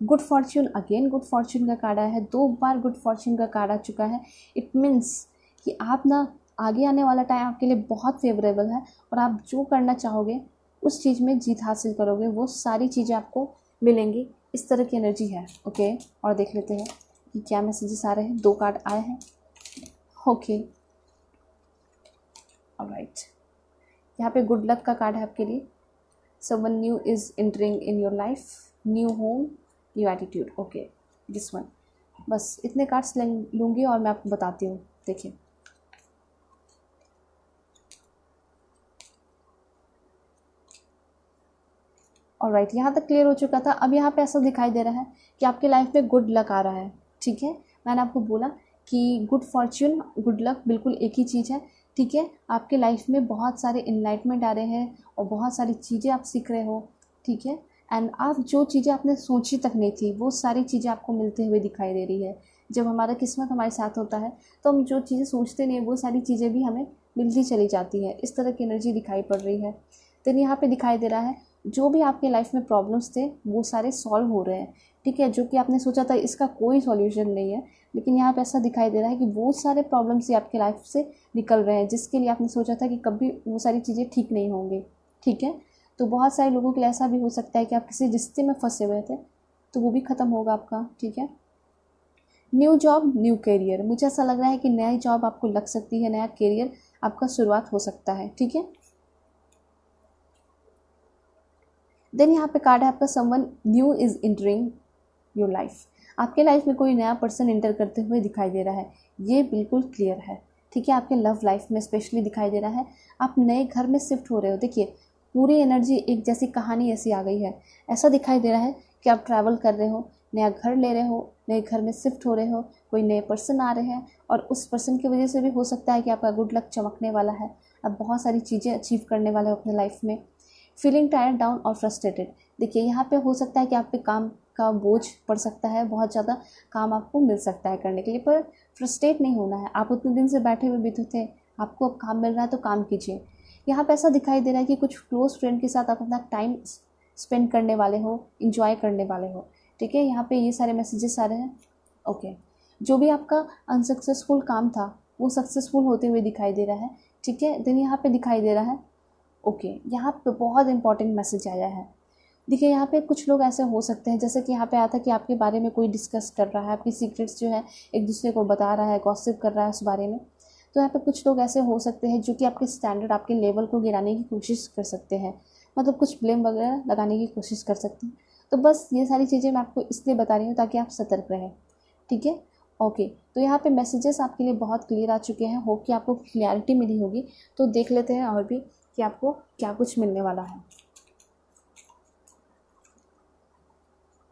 good Fortune, again good Fortune का कार्ड आया है, 2 बार गुड फॉर्च्यून का कार्ड आ चुका है। इट मीन्स कि आप ना आगे आने वाला टाइम आपके लिए बहुत फेवरेबल है और आप जो करना चाहोगे उस चीज़ में जीत हासिल करोगे, वो सारी चीज़ें आपको मिलेंगी। इस तरह की एनर्जी है। ओके, और देख लेते हैं कि क्या मैसेजेस आ रहे हैं। 2 कार्ड आए हैं। ओके, ऑलराइट, यहाँ पे गुड लक का कार्ड है आपके लिए। Someone new is entering in your life, new home, new attitude. Okay, this one. बस इतने कार्ड्स लूँगी और मैं आपको बताती हूँ। देखिए, ऑलराइट, यहाँ तक क्लियर हो चुका था। अब यहाँ पे ऐसा दिखाई दे रहा है कि आपके लाइफ में गुड लक आ रहा है। ठीक है, मैंने आपको बोला कि गुड फॉर्च्यून, गुड लक बिल्कुल एक ही चीज़ है। ठीक है, आपके लाइफ में बहुत सारे इनलाइटमेंट आ रहे हैं और बहुत सारी चीज़ें आप सीख रहे हो। ठीक है, एंड आप जो चीज़ें आपने सोची तक नहीं थी वो सारी चीज़ें आपको मिलते हुए दिखाई दे रही है। जब हमारा किस्मत हमारे साथ होता है तो हम जो चीज़ें सोचते नहीं वो सारी चीज़ें भी हमें मिलती चली जाती है। इस तरह की एनर्जी दिखाई पड़ रही है। देन यहाँ पे दिखाई दे रहा है जो भी आपके लाइफ में प्रॉब्लम्स थे वो सारे सॉल्व हो रहे हैं। ठीक है, जो कि आपने सोचा था इसका कोई सॉल्यूशन नहीं है, लेकिन यहाँ पे ऐसा दिखाई दे रहा है कि वो सारे प्रॉब्लम्स ही आपके लाइफ से निकल रहे हैं जिसके लिए आपने सोचा था कि कभी वो सारी चीज़ें ठीक नहीं होंगी। ठीक है, तो बहुत सारे लोगों के लिए ऐसा भी हो सकता है कि आप किसी रिश्ते में फंसे हुए थे तो वो भी ख़त्म होगा आपका। ठीक है, न्यू जॉब, न्यू करियर, मुझे ऐसा लग रहा है कि नई जॉब आपको लग सकती है, नया करियर आपका शुरुआत हो सकता है। ठीक है, देन यहाँ पे कार्ड है आपका someone new is entering your life. आपके लाइफ में कोई नया पर्सन एंटर करते हुए दिखाई दे रहा है, ये बिल्कुल क्लियर है। ठीक है, आपके लव लाइफ में स्पेशली दिखाई दे रहा है। आप नए घर में शिफ्ट हो रहे हो। देखिए, पूरी एनर्जी एक जैसी कहानी ऐसी आ गई है। ऐसा दिखाई दे रहा है कि आप ट्रैवल कर रहे हो, नया घर ले रहे हो, नए घर में शिफ्ट हो रहे हो, कोई नए पर्सन आ रहे हैं और उस पर्सन की वजह से भी हो सकता है कि आपका गुड लक चमकने वाला है। आप बहुत सारी चीज़ें अचीव करने वाले हो अपने लाइफ में। फीलिंग टायर्ड डाउन और फ्रस्ट्रेटेड, देखिए यहाँ पे हो सकता है कि आप पे काम का बोझ पड़ सकता है, बहुत ज़्यादा काम आपको मिल सकता है करने के लिए, पर फ्रस्ट्रेट नहीं होना है। आप उतने दिन से बैठे हुए भी तो थे, आपको अब काम मिल रहा है तो काम कीजिए। यहाँ पे ऐसा दिखाई दे रहा है कि कुछ क्लोज फ्रेंड के साथ आप अपना टाइम स्पेंड करने वाले हो, इंजॉय करने वाले हो। ठीक है, यहाँ पे ये सारे मैसेजेस आ रहे हैं। ओके, जो भी आपका अनसक्सेसफुल काम था वो सक्सेसफुल होते हुए दिखाई दे रहा है। ठीक है, देन यहाँ पे दिखाई दे रहा है। ओके, यहाँ पे बहुत इंपॉर्टेंट मैसेज आया है। देखिए, यहाँ पे कुछ लोग ऐसे हो सकते हैं, जैसे कि यहाँ पे आया था कि आपके बारे में कोई डिस्कस कर रहा है, आपकी सीक्रेट्स जो है एक दूसरे को बता रहा है, गॉसिप कर रहा है उस बारे में। तो यहाँ पे कुछ लोग ऐसे हो सकते हैं जो कि आपके स्टैंडर्ड, आपके लेवल को गिराने की कोशिश कर सकते हैं, मतलब कुछ ब्लेम वगैरह लगाने की कोशिश कर सकते हैं। तो बस ये सारी चीज़ें मैं आपको इसलिए बता रही हूँ ताकि आप सतर्क रहें। ठीक है, ओके, तो यहाँ पे मैसेजेस आपके लिए बहुत क्लियर आ चुके हैं। होप कि आपको क्लियरिटी मिली होगी। तो देख लेते हैं और भी कि आपको क्या कुछ मिलने वाला है।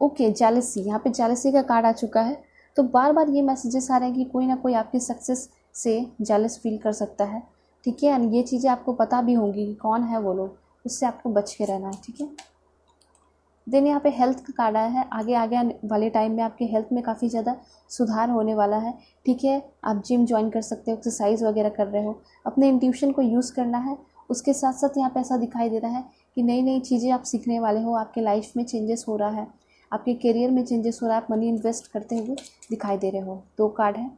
ओके, जेलसी, यहाँ पे जेलसी का कार्ड आ चुका है। तो बार बार ये मैसेजेस आ रहे हैं कि कोई ना कोई आपकी सक्सेस से जेलस फील कर सकता है। ठीक है, एंड ये चीज़ें आपको पता भी होंगी कि कौन है वो लोग, उससे आपको बच के रहना है। ठीक है, देन यहाँ पे हेल्थ का कार्ड आया है। आगे आगे आने वाले टाइम में आपके हेल्थ में काफ़ी ज़्यादा सुधार होने वाला है। ठीक है, आप जिम ज्वाइन कर सकते हो, एक्सरसाइज वगैरह कर रहे हो, अपने इंट्यूशन को यूज़ करना है। उसके साथ साथ यहाँ पे ऐसा दिखाई दे रहा है कि नई नई चीज़ें आप सीखने वाले हो, आपके लाइफ में चेंजेस हो रहा है, आपके करियर में चेंजेस हो रहा है, आप मनी इन्वेस्ट करते हुए दिखाई दे रहे हो। 2 कार्ड है।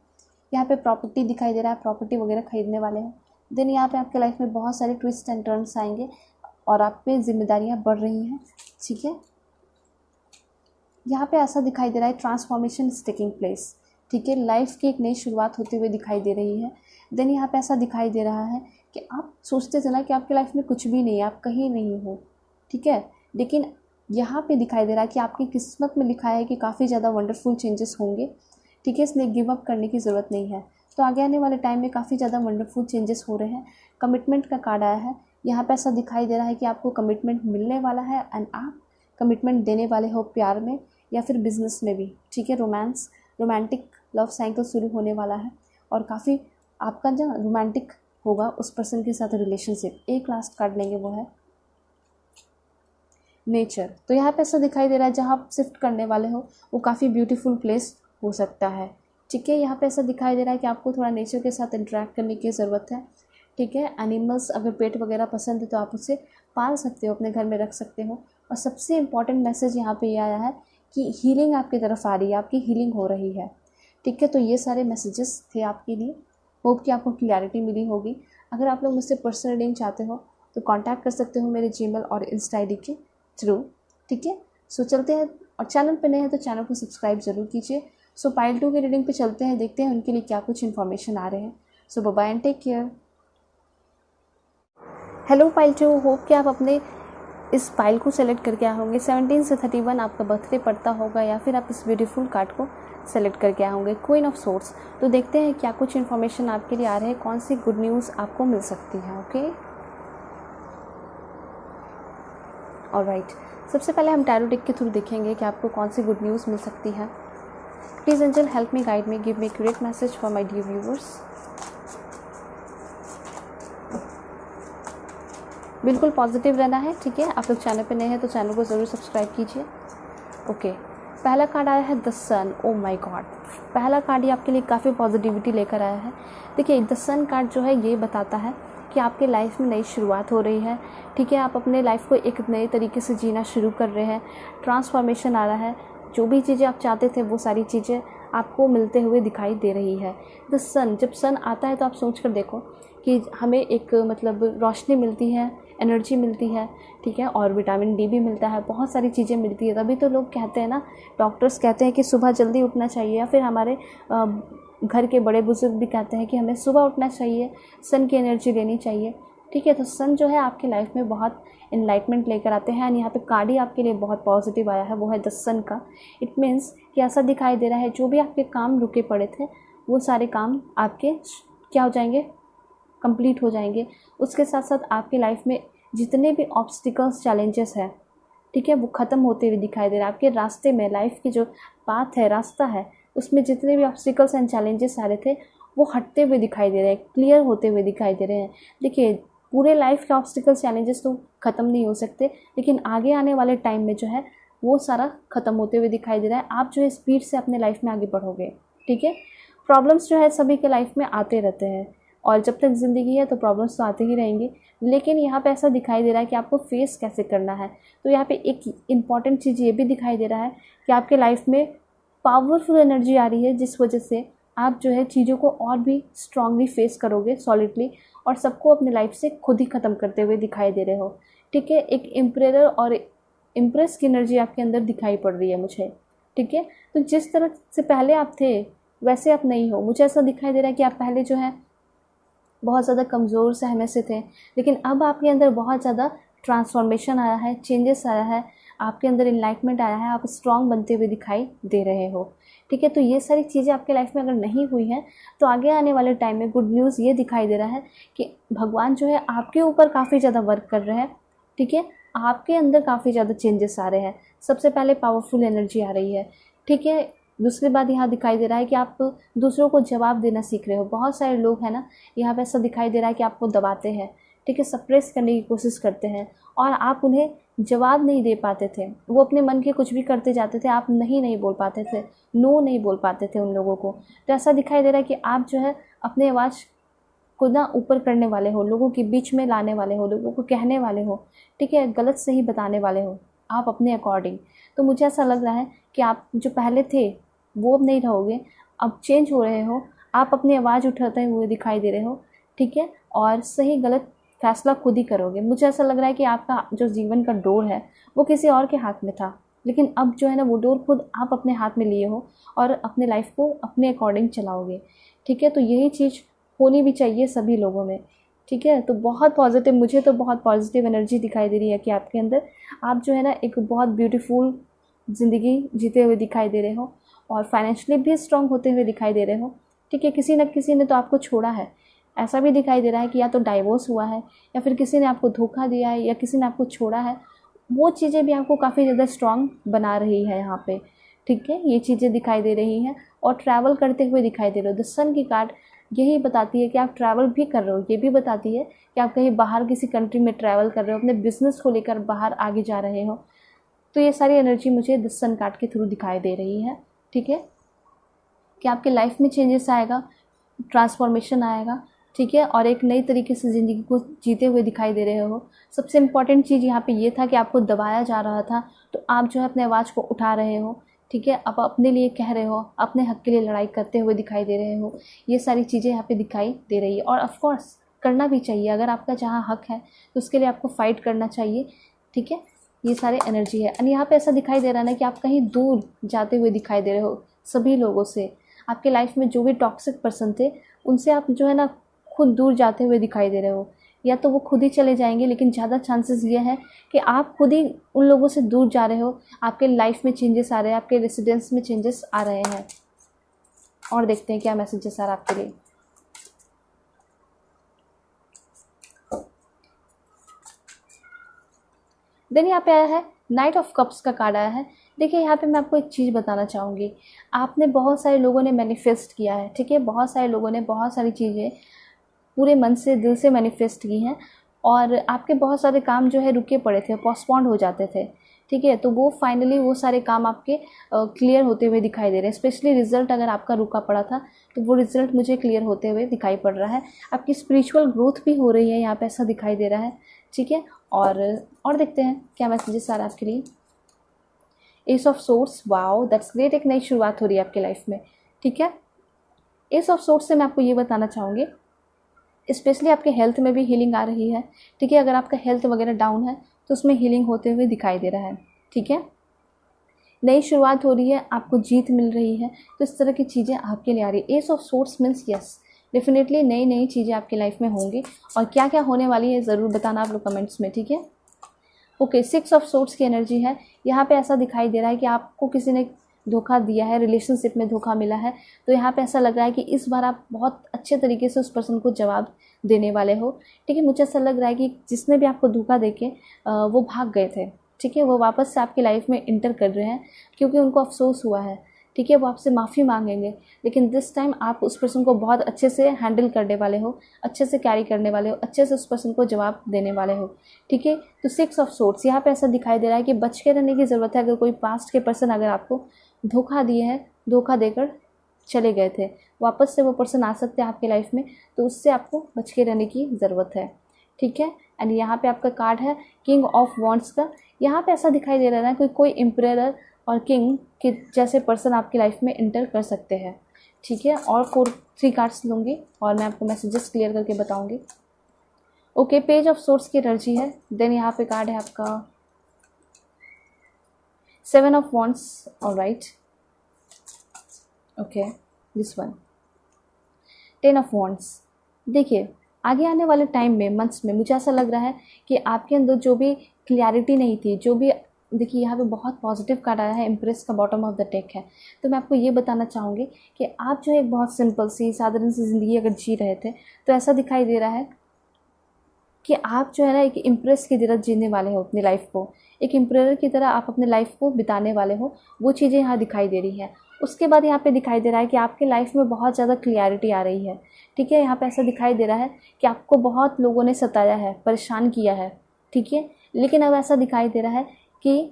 यहाँ पे प्रॉपर्टी दिखाई दे रहा है, प्रॉपर्टी वगैरह खरीदने वाले हो। देन यहाँ पे आपके लाइफ में बहुत सारे ट्विस्ट एंड टर्न्स आएंगे और आप पे जिम्मेदारियाँ बढ़ रही हैं। ठीक है, यहाँ पे ऐसा दिखाई दे रहा है ट्रांसफॉर्मेशन इज टेकिंग प्लेस। ठीक है, लाइफ की एक नई शुरुआत होते हुए दिखाई दे रही है। देन यहाँ पे ऐसा दिखाई दे रहा है कि आप सोचते थे ना कि आपकी लाइफ में कुछ भी नहीं है, आप कहीं नहीं हो। ठीक है, लेकिन यहाँ पे दिखाई दे रहा है कि आपकी किस्मत में लिखा है कि काफ़ी ज़्यादा वंडरफुल चेंजेस होंगे। ठीक है, इसलिए गिव अप करने की ज़रूरत नहीं है। तो आगे आने वाले टाइम में काफ़ी ज़्यादा वंडरफुल चेंजेस हो रहे हैं। कमिटमेंट का कार्ड आया है। यहाँ पे ऐसा दिखाई दे रहा है कि आपको कमिटमेंट मिलने वाला है एंड आप कमिटमेंट देने वाले हो, प्यार में या फिर बिजनेस में भी। ठीक है, रोमांटिक लव साइकिल शुरू होने वाला है और काफ़ी आपका जो रोमांटिक होगा उस पर्सन के साथ रिलेशनशिप। एक लास्ट कार्ड लेंगे, वो है नेचर। तो यहाँ पे ऐसा दिखाई दे रहा है जहाँ आप शिफ्ट करने वाले हो वो काफ़ी ब्यूटीफुल प्लेस हो सकता है। ठीक है, यहाँ पे ऐसा दिखाई दे रहा है कि आपको थोड़ा नेचर के साथ इंटरेक्ट करने की ज़रूरत है। ठीक है, एनिमल्स अगर पेट वगैरह पसंद है तो आप उसे पाल सकते हो, अपने घर में रख सकते हो। और सबसे इम्पॉर्टेंट मैसेज यहाँ पे ये आया है कि हीलिंग आपकी तरफ आ रही है, आपकी हीलिंग हो रही है। ठीक है, तो ये सारे मैसेजेस थे आपके लिए। होप कि आपको क्लैरिटी मिली होगी। अगर आप लोग मुझसे पर्सनल रीडिंग चाहते हो तो कांटेक्ट कर सकते हो मेरे जीमेल और इंस्टा आईडी के थ्रू। ठीक है, सो चलते हैं। और चैनल पे नए हैं तो चैनल को सब्सक्राइब ज़रूर कीजिए। सो पाइल 2 की रीडिंग पे चलते हैं, देखते हैं उनके लिए क्या कुछ इन्फॉर्मेशन आ रहे हैं। So bye bye and take care. Hello पाइल 2, होप कि आप अपने इस पाइल को सेलेक्ट करके आए होंगे। 17 से 31 आपका बर्थडे पड़ता होगा, या फिर आप इस ब्यूटीफुल कार्ड को सेलेक्ट करके आए होंगे, क्वीन ऑफ सोर्ड्स। तो देखते हैं क्या कुछ इन्फॉर्मेशन आपके लिए आ रहे हैं, कौन सी गुड न्यूज़ आपको मिल सकती है। ओके, ऑलराइट, सबसे पहले हम टैरो डेक के थ्रू देखेंगे कि आपको कौन सी गुड न्यूज़ मिल सकती है। Please angel help me, guide me, give me great message for my dear viewers. बिल्कुल पॉजिटिव रहना है। ठीक है, आप लोग चैनल पे नए हैं तो चैनल को ज़रूर सब्सक्राइब कीजिए। ओके, पहला कार्ड आया है the sun. Oh my god, पहला कार्ड ही आपके लिए काफ़ी पॉजिटिविटी लेकर आया है। देखिए, द सन कार्ड जो है ये बताता है कि आपके लाइफ में नई शुरुआत हो रही है। ठीक है, आप अपने लाइफ को एक नए तरीके से जीना शुरू कर रहे हैं। ट्रांसफॉर्मेशन आ रहा है, जो भी चीज़ें आप चाहते थे वो सारी चीज़ें आपको मिलते हुए दिखाई दे रही है। द सन, जब सन आता है तो आप सोच कर देखो कि हमें एक मतलब रोशनी मिलती है, एनर्जी मिलती है। ठीक है, और विटामिन डी भी मिलता है, बहुत सारी चीज़ें मिलती है। तभी तो लोग कहते हैं ना, डॉक्टर्स कहते हैं कि सुबह जल्दी उठना चाहिए, या फिर हमारे घर के बड़े बुजुर्ग भी कहते हैं कि हमें सुबह उठना चाहिए, सन की एनर्जी लेनी चाहिए। ठीक है, तो सन जो है आपकी लाइफ में बहुत इनलाइटमेंट लेकर आते हैं। एंड यहाँ पे कार्ड ही आपके लिए बहुत पॉजिटिव आया है, वो है द सन का। इट मीन्स कि ऐसा दिखाई दे रहा है जो भी आपके काम रुके पड़े थे वो सारे काम आपके क्या हो जाएंगे, कंप्लीट हो जाएंगे। उसके साथ साथ आपकी लाइफ में जितने भी ऑब्स्टिकल्स, चैलेंजेस हैं, ठीक है, वो ख़त्म होते हुए दिखाई दे रहा है। आपके रास्ते में, लाइफ की जो पाथ है, रास्ता है, उसमें जितने भी ऑब्स्टिकल्स एंड चैलेंजेस आ रहे थे वो हटते हुए दिखाई दे रहे हैं, क्लियर होते हुए दिखाई दे रहे हैं। देखिए, पूरे लाइफ के ऑब्स्टिकल्स, चैलेंजेस तो ख़त्म नहीं हो सकते, लेकिन आगे आने वाले टाइम में जो है वो सारा ख़त्म होते हुए दिखाई दे रहा है। आप जो है स्पीड से अपने लाइफ में आगे बढ़ोगे। ठीक है, प्रॉब्लम्स जो है सभी के लाइफ में आते रहते हैं, और जब तक ज़िंदगी है तो प्रॉब्लम्स तो आते ही रहेंगी, लेकिन यहाँ पे ऐसा दिखाई दे रहा है कि आपको फेस कैसे करना है। तो यहाँ पे एक इम्पॉर्टेंट चीज़ ये भी दिखाई दे रहा है कि आपके लाइफ में पावरफुल एनर्जी आ रही है, जिस वजह से आप जो है चीज़ों को और भी स्ट्रांगली फेस करोगे, सॉलिडली, और सबको अपने लाइफ से खुद ही ख़त्म करते हुए दिखाई दे रहे हो। ठीक है, एक एम्परर और इम्प्रेस की एनर्जी आपके अंदर दिखाई पड़ रही है मुझे। ठीक है, तो जिस तरह से पहले आप थे वैसे आप नहीं हो। मुझे ऐसा दिखाई दे रहा है कि आप पहले जो है बहुत ज़्यादा कमज़ोर सहमे से थे, लेकिन अब आपके अंदर बहुत ज़्यादा ट्रांसफॉर्मेशन आया है, चेंजेस आया है, आपके अंदर इनलाइटमेंट आया है, आप स्ट्रांग बनते हुए दिखाई दे रहे हो। ठीक है, तो ये सारी चीज़ें आपके लाइफ में अगर नहीं हुई हैं तो आगे आने वाले टाइम में गुड न्यूज़ ये दिखाई दे रहा है कि भगवान जो है आपके ऊपर काफ़ी ज़्यादा वर्क कर रहे हैं। ठीक है, आपके अंदर काफ़ी ज़्यादा चेंजेस आ रहे हैं। सबसे पहले पावरफुल एनर्जी आ रही है। ठीक है, दूसरी बात यहाँ दिखाई दे रहा है कि आप दूसरों को जवाब देना सीख रहे हो। बहुत सारे लोग हैं ना, यहाँ पे ऐसा दिखाई दे रहा है कि आपको दबाते हैं, ठीक है, सप्रेस करने की कोशिश करते हैं, और आप उन्हें जवाब नहीं दे पाते थे। वो अपने मन के कुछ भी करते जाते थे, आप नहीं बोल पाते थे, नो नहीं बोल पाते थे उन लोगों को। तो ऐसा दिखाई दे रहा है कि आप जो है अपनी आवाज़ को ना ऊपर करने वाले हो, लोगों के बीच में लाने वाले हो, लोगों को कहने वाले हो। ठीक है, गलत सही बताने वाले हो आप अपने अकॉर्डिंग। तो मुझे ऐसा लग रहा है कि आप जो पहले थे वो अब नहीं रहोगे, अब चेंज हो रहे हो, आप अपनी आवाज़ उठाते हुए दिखाई दे रहे हो। ठीक है, और सही गलत फैसला खुद ही करोगे। मुझे ऐसा लग रहा है कि आपका जो जीवन का डोर है वो किसी और के हाथ में था, लेकिन अब जो है ना वो डोर खुद आप अपने हाथ में लिए हो और अपने लाइफ को अपने अकॉर्डिंग चलाओगे। ठीक है, तो यही चीज़ होनी भी चाहिए सभी लोगों में। ठीक है, तो बहुत पॉजिटिव, मुझे तो बहुत पॉजिटिव एनर्जी दिखाई दे रही है कि आपके अंदर आप जो है ना एक बहुत ब्यूटीफुल ज़िंदगी जीते हुए दिखाई दे रहे हो, और फाइनेंशियली भी स्ट्रांग होते हुए दिखाई दे रहे हो। ठीक है, किसी न किसी ने तो आपको छोड़ा है, ऐसा भी दिखाई दे रहा है कि या तो डाइवोर्स हुआ है, या फिर किसी ने आपको धोखा दिया है, या किसी ने आपको छोड़ा है। वो चीज़ें भी आपको काफ़ी ज़्यादा स्ट्रांग बना रही है यहाँ पे। ठीक है, ये चीज़ें दिखाई दे रही हैं, और ट्रैवल करते हुए दिखाई दे रहे हो। द सन की कार्ड यही बताती है कि आप ट्रैवल भी कर रहे हो। ये भी बताती है कि आप कहीं बाहर किसी कंट्री में ट्रैवल कर रहे हो, अपने बिजनेस को लेकर बाहर आगे जा रहे हो। तो ये सारी एनर्जी मुझे द सन कार्ड के थ्रू दिखाई दे रही है। ठीक है, कि आपके लाइफ में चेंजेस आएगा, ट्रांसफॉर्मेशन आएगा, ठीक है, और एक नई तरीके से ज़िंदगी को जीते हुए दिखाई दे रहे हो। सबसे इम्पॉर्टेंट चीज़ यहाँ पे ये था कि आपको दबाया जा रहा था, तो आप जो है अपने आवाज़ को उठा रहे हो। ठीक है, आप अपने लिए कह रहे हो, अपने हक़ के लिए लड़ाई करते हुए दिखाई दे रहे हो। ये सारी चीज़ें यहाँ पे दिखाई दे रही है, और ऑफ़ कोर्स करना भी चाहिए। अगर आपका जहाँ हक़ है तो उसके लिए आपको फ़ाइट करना चाहिए। ठीक है, ये सारे एनर्जी है। एंड यहाँ पे ऐसा दिखाई दे रहा है ना कि आप कहीं दूर जाते हुए दिखाई दे रहे हो सभी लोगों से। आपके लाइफ में जो भी टॉक्सिक पर्सन थे उनसे आप जो है ना खुद दूर जाते हुए दिखाई दे रहे हो, या तो वो खुद ही चले जाएंगे, लेकिन ज़्यादा चांसेस ये है कि आप खुद ही उन लोगों से दूर जा रहे हो। आपके लाइफ में चेंजेस आ रहे हैं, आपके रेसिडेंस में चेंजेस आ रहे हैं। और देखते हैं क्या मैसेजेस आ रहा है आपके लिए। देन यहाँ पे आया है नाइट ऑफ कप्स का कार्ड आया है। देखिए यहाँ पे मैं आपको एक चीज़ बताना चाहूँगी। आपने बहुत सारे लोगों ने मैनिफेस्ट किया है, ठीक है, बहुत सारे लोगों ने बहुत सारी चीज़ें पूरे मन से दिल से मैनिफेस्ट की हैं, और आपके बहुत सारे काम जो है रुके पड़े थे, पोस्टपोन्ड हो जाते थे। ठीक है, तो वो फाइनली वो सारे काम आपके क्लियर होते हुए दिखाई दे रहे हैं। स्पेशली रिजल्ट अगर आपका रुका पड़ा था तो वो रिजल्ट मुझे क्लियर होते हुए दिखाई पड़ रहा है। आपकी स्पिरिचुअल ग्रोथ भी हो रही है, यहाँ पे ऐसा दिखाई दे रहा है। ठीक है, और देखते हैं क्या मैसेजेस आ रहा है आपके लिए। S of source, wow that's great, एक नई शुरुआत हो रही है आपके लाइफ में। ठीक है, एस ऑफ सोर्स से मैं आपको ये बताना चाहूँगी, स्पेशली आपके हेल्थ में भी हीलिंग आ रही है। ठीक है, अगर आपका हेल्थ वगैरह डाउन है तो उसमें हीलिंग होते हुए दिखाई दे रहा है। ठीक है, नई शुरुआत हो रही है, आपको जीत मिल रही है, तो इस तरह की चीज़ें आपके लिए आ रही है। S of source means yes, definitely नई नई चीज़ें आपकी लाइफ में होंगी, और क्या क्या होने वाली है ज़रूर बताना आप लोग कमेंट्स में। ठीक है, ओके, 6 ऑफ सोर्स की एनर्जी है। यहाँ पे ऐसा दिखाई दे रहा है कि आपको किसी ने धोखा दिया है, रिलेशनशिप में धोखा मिला है, तो यहाँ पे ऐसा लग रहा है कि इस बार आप बहुत अच्छे तरीके से उस पर्सन को जवाब देने वाले हो। ठीक है, मुझे ऐसा लग रहा है कि जिसने भी आपको धोखा देके वो भाग गए थे, ठीक है, वो वापस से आपकी लाइफ में इंटर कर रहे हैं, क्योंकि उनको अफसोस हुआ है। ठीक है, वो आपसे माफ़ी मांगेंगे, लेकिन दिस टाइम आप उस पर्सन को बहुत अच्छे से हैंडल करने वाले हो, अच्छे से कैरी करने वाले हो, अच्छे से उस पर्सन को जवाब देने वाले हो। ठीक है, तो 6 ऑफ सोर्स यहाँ पे ऐसा दिखाई दे रहा है कि बच के रहने की ज़रूरत है। अगर कोई पास्ट के पर्सन अगर आपको धोखा दिए हैं, धोखा देकर चले गए थे, वापस से वो पर्सन आ सकते हैं आपके लाइफ में, तो उससे आपको बच के रहने की ज़रूरत है। ठीक है, एंड यहाँ पे आपका कार्ड है किंग ऑफ वॉन्ड्स का। यहाँ पे ऐसा दिखाई दे रहा है कि कोई एम्परर और किंग के जैसे पर्सन आपकी लाइफ में इंटर कर सकते हैं। ठीक है, और 3 कार्ड्स लूँगी और मैं आपको मैसेजेस क्लियर करके बताऊँगी। ओके, पेज ऑफ सोर्स की एनर्जी है। देन यहाँ पे कार्ड है आपका 7 of wands, alright, okay, this one 10 of wands. देखिए आगे आने वाले टाइम में, मंथ्स में, मुझे ऐसा लग रहा है कि आपके अंदर जो भी क्लैरिटी नहीं थी, जो भी, देखिए यहाँ पे बहुत पॉजिटिव कार्ड आया है, इम्प्रेस का बॉटम ऑफ द डेक है। तो मैं आपको ये बताना चाहूँगी कि आप जो एक बहुत सिंपल सी साधारण सी ज़िंदगी अगर जी रहे थे, तो ऐसा दिखाई दे रहा है कि आप जो है ना एक इम्प्रेस की तरह जीने वाले हो अपनी लाइफ को, एक एम्परर की तरह आप अपने लाइफ को बिताने वाले हो। वो चीज़ें यहाँ दिखाई दे रही है। उसके बाद यहाँ पे दिखाई दे रहा है कि आपके लाइफ में बहुत ज़्यादा क्लियरिटी आ रही है। ठीक है, यहाँ पे ऐसा दिखाई दे रहा है कि आपको बहुत लोगों ने सताया है, परेशान किया है। ठीक है, लेकिन अब ऐसा दिखाई दे रहा है कि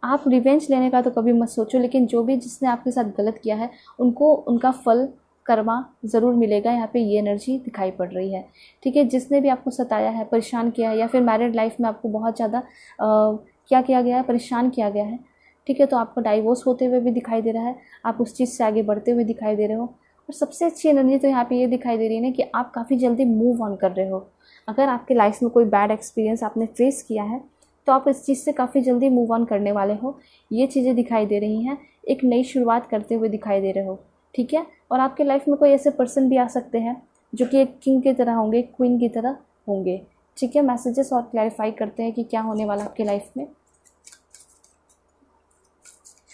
आप रिवेंज लेने का तो कभी मत सोचो, लेकिन जो भी जिसने आपके साथ गलत किया है उनको उनका फल कर्मा ज़रूर मिलेगा। यहाँ पे ये एनर्जी दिखाई पड़ रही है। ठीक है, जिसने भी आपको सताया है, परेशान किया है, या फिर मैरिड लाइफ में आपको बहुत ज़्यादा क्या किया गया है, परेशान किया गया है। ठीक है, तो आपको डाइवोर्स होते हुए भी दिखाई दे रहा है, आप उस चीज़ से आगे बढ़ते हुए दिखाई दे रहे हो। और सबसे अच्छी एनर्जी तो यहाँ पे ये दिखाई दे रही है ना कि आप काफ़ी जल्दी मूव ऑन कर रहे हो। अगर आपके लाइफ में कोई बैड एक्सपीरियंस आपने फेस किया है तो आप इस चीज़ से काफ़ी जल्दी मूव ऑन करने वाले हो। ये चीज़ें दिखाई दे रही हैं, एक नई शुरुआत करते हुए दिखाई दे रहे हो। ठीक है, और आपके लाइफ में कोई ऐसे पर्सन भी आ सकते हैं जो कि एक किंग की तरह होंगे, क्वीन की तरह होंगे। ठीक है, मैसेजेस और क्लैरिफाई करते हैं कि क्या होने वाला आपके लाइफ में।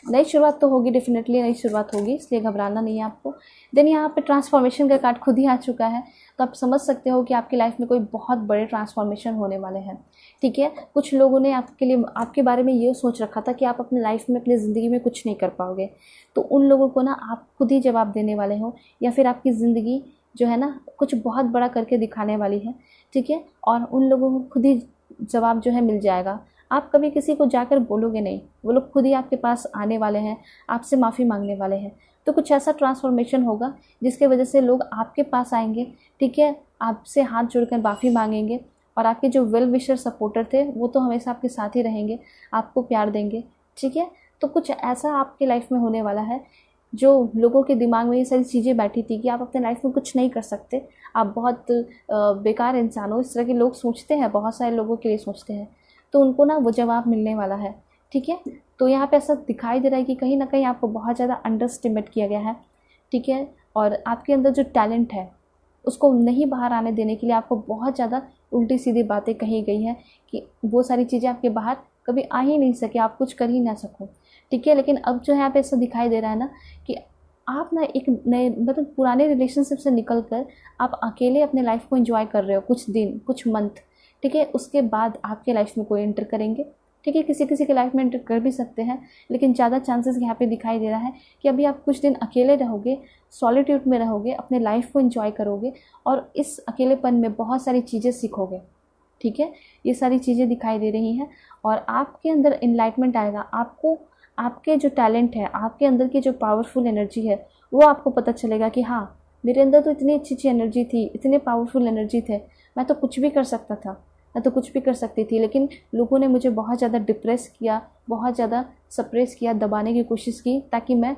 नई शुरुआत तो होगी, डेफिनेटली नई शुरुआत होगी, इसलिए घबराना नहीं है आपको। देन यहाँ पे ट्रांसफॉर्मेशन का कार्ड खुद ही आ चुका है, तो आप समझ सकते हो कि आपकी लाइफ में कोई बहुत बड़े ट्रांसफॉर्मेशन होने वाले हैं। ठीक है, कुछ लोगों ने आपके लिए, आपके बारे में ये सोच रखा था कि आप अपनी लाइफ में, अपनी ज़िंदगी में कुछ नहीं कर पाओगे, तो उन लोगों को ना आप खुद ही जवाब देने वाले हो, या फिर आपकी ज़िंदगी जो है ना कुछ बहुत बड़ा करके दिखाने वाली है। ठीक है, और उन लोगों को खुद ही जवाब जो है मिल जाएगा। आप कभी किसी को जाकर बोलोगे नहीं, वो लोग खुद ही आपके पास आने वाले हैं, आपसे माफ़ी मांगने वाले हैं। तो कुछ ऐसा ट्रांसफॉर्मेशन होगा जिसके वजह से लोग आपके पास आएंगे। ठीक है, आपसे हाथ जोड़कर माफ़ी मांगेंगे, और आपके जो वेल विशर सपोर्टर थे वो तो हमेशा आपके साथ ही रहेंगे, आपको प्यार देंगे, ठीक है। तो कुछ ऐसा आपकी लाइफ में होने वाला है, जो लोगों के दिमाग में ये सारी चीज़ें बैठी थी कि आप अपने लाइफ में कुछ नहीं कर सकते, आप बहुत बेकार इंसान हो, इस तरह के लोग सोचते हैं, बहुत सारे लोगों के लिए सोचते हैं, तो उनको ना वो जवाब मिलने वाला है, ठीक है। तो यहाँ पे ऐसा दिखाई दे रहा है कि कहीं ना कहीं आपको बहुत ज़्यादा अंडर एस्टिमेट किया गया है, ठीक है। और आपके अंदर जो टैलेंट है उसको नहीं बाहर आने देने के लिए आपको बहुत ज़्यादा उल्टी सीधी बातें कही गई हैं कि वो सारी चीज़ें आपके बाहर कभी आ ही नहीं सके, आप कुछ कर ही ना सको, ठीक है। लेकिन अब जो है यहाँ पे ऐसा दिखाई दे रहा है ना कि आप ना एक नए मतलब पुराने रिलेशनशिप से निकल कर आप अकेले अपने लाइफ को एंजॉय कर रहे हो कुछ दिन, कुछ मंथ, ठीक है। उसके बाद आपके लाइफ में कोई एंटर करेंगे, ठीक है। किसी किसी के लाइफ में एंटर कर भी सकते हैं, लेकिन ज़्यादा चांसेस यहाँ पे दिखाई दे रहा है कि अभी आप कुछ दिन अकेले रहोगे, सॉलिट्यूड में रहोगे, अपने लाइफ को एंजॉय करोगे और इस अकेलेपन में बहुत सारी चीज़ें सीखोगे, ठीक है। ये सारी चीज़ें दिखाई दे रही हैं और आपके अंदर इनलाइटमेंट आएगा। आपको आपके जो टैलेंट है, आपके अंदर की जो पावरफुल एनर्जी है, वो आपको पता चलेगा कि हाँ, मेरे अंदर तो इतनी अच्छी अच्छी एनर्जी थी, इतने पावरफुल एनर्जी थे, मैं तो कुछ भी कर सकता था, मैं तो कुछ भी कर सकती थी, लेकिन लोगों ने मुझे बहुत ज़्यादा डिप्रेस किया, बहुत ज़्यादा सप्रेस किया, दबाने की कोशिश की ताकि मैं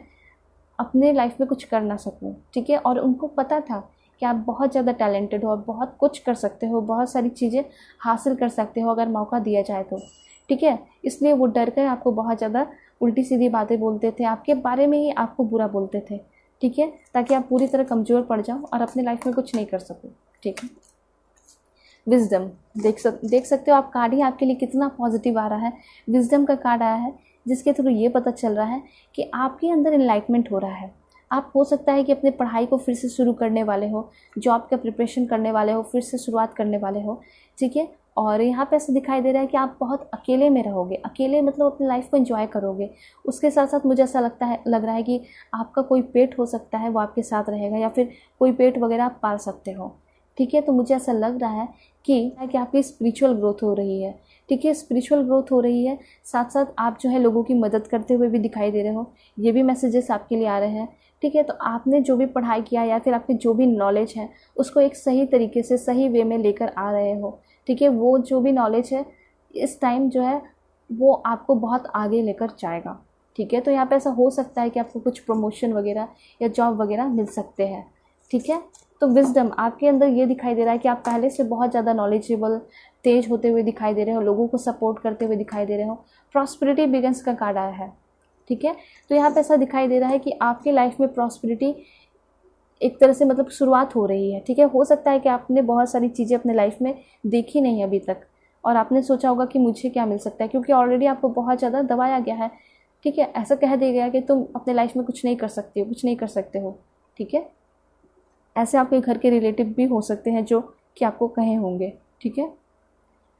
अपने लाइफ में कुछ कर ना सकूँ, ठीक है। और उनको पता था कि आप बहुत ज़्यादा टैलेंटेड हो, आप बहुत कुछ कर सकते हो, बहुत सारी चीज़ें हासिल कर सकते हो अगर मौका दिया जाए तो, ठीक है। इसलिए वो डर कर आपको बहुत ज़्यादा उल्टी सीधी बातें बोलते थे, आपके बारे में ही आपको बुरा बोलते थे, ठीक है, ताकि आप पूरी तरह कमज़ोर पड़ जाओ और अपने लाइफ में कुछ नहीं कर सको, ठीक है। विजडम देख सकते हो आप, कार्ड ही आपके लिए कितना पॉजिटिव आ रहा है। विजडम का कार्ड आया है जिसके थ्रू ये पता चल रहा है कि आपके अंदर एनलाइटमेंट हो रहा है। आप हो सकता है कि अपने पढ़ाई को फिर से शुरू करने वाले हो, जॉब का प्रिपरेशन करने वाले हो, फिर से शुरुआत करने वाले हो, ठीक है। और यहाँ पे ऐसा दिखाई दे रहा है कि आप बहुत अकेले में रहोगे, अकेले मतलब अपनी लाइफ को एंजॉय करोगे। उसके साथ साथ मुझे ऐसा लग रहा है कि आपका कोई पेट हो सकता है वो आपके साथ रहेगा, या फिर कोई पेट वगैरह आप पाल सकते हो, ठीक है। तो मुझे ऐसा लग रहा है कि आपकी स्पिरिचुअल ग्रोथ हो रही है, ठीक है, स्पिरिचुअल ग्रोथ हो रही है। साथ साथ आप जो है लोगों की मदद करते हुए भी दिखाई दे रहे हो, ये भी मैसेजेस आपके लिए आ रहे हैं, ठीक है। तो आपने जो भी पढ़ाई किया या फिर आपकी जो भी नॉलेज है उसको एक सही तरीके से सही वे में लेकर आ रहे हो, ठीक है। वो जो भी नॉलेज है इस टाइम जो है वो आपको बहुत आगे लेकर जाएगा, ठीक है। तो यहाँ पे ऐसा हो सकता है कि आपको कुछ प्रमोशन वगैरह या जॉब वगैरह मिल सकते हैं, ठीक है। तो विजडम आपके अंदर ये दिखाई दे रहा है कि आप पहले से बहुत ज़्यादा नॉलेजेबल, तेज होते हुए दिखाई दे रहे हो, लोगों को सपोर्ट करते हुए दिखाई दे रहे हो। प्रॉस्पेरिटी बिगन्स का कार्ड आया है, ठीक है। तो यहाँ पे ऐसा दिखाई दे रहा है कि आपके लाइफ में प्रॉस्पेरिटी एक तरह से मतलब शुरुआत हो रही है, ठीक है। हो सकता है कि आपने बहुत सारी चीज़ें अपने लाइफ में देखी नहीं अभी तक और आपने सोचा होगा कि मुझे क्या मिल सकता है, क्योंकि ऑलरेडी आपको बहुत ज़्यादा दबाया गया है, ठीक है। ऐसा कह दिया गया कि तुम अपने लाइफ में कुछ नहीं कर सकते हो, कुछ नहीं कर सकते हो, ठीक है। ऐसे आपके घर के रिलेटिव भी हो सकते हैं जो कि आपको कहे होंगे, ठीक है।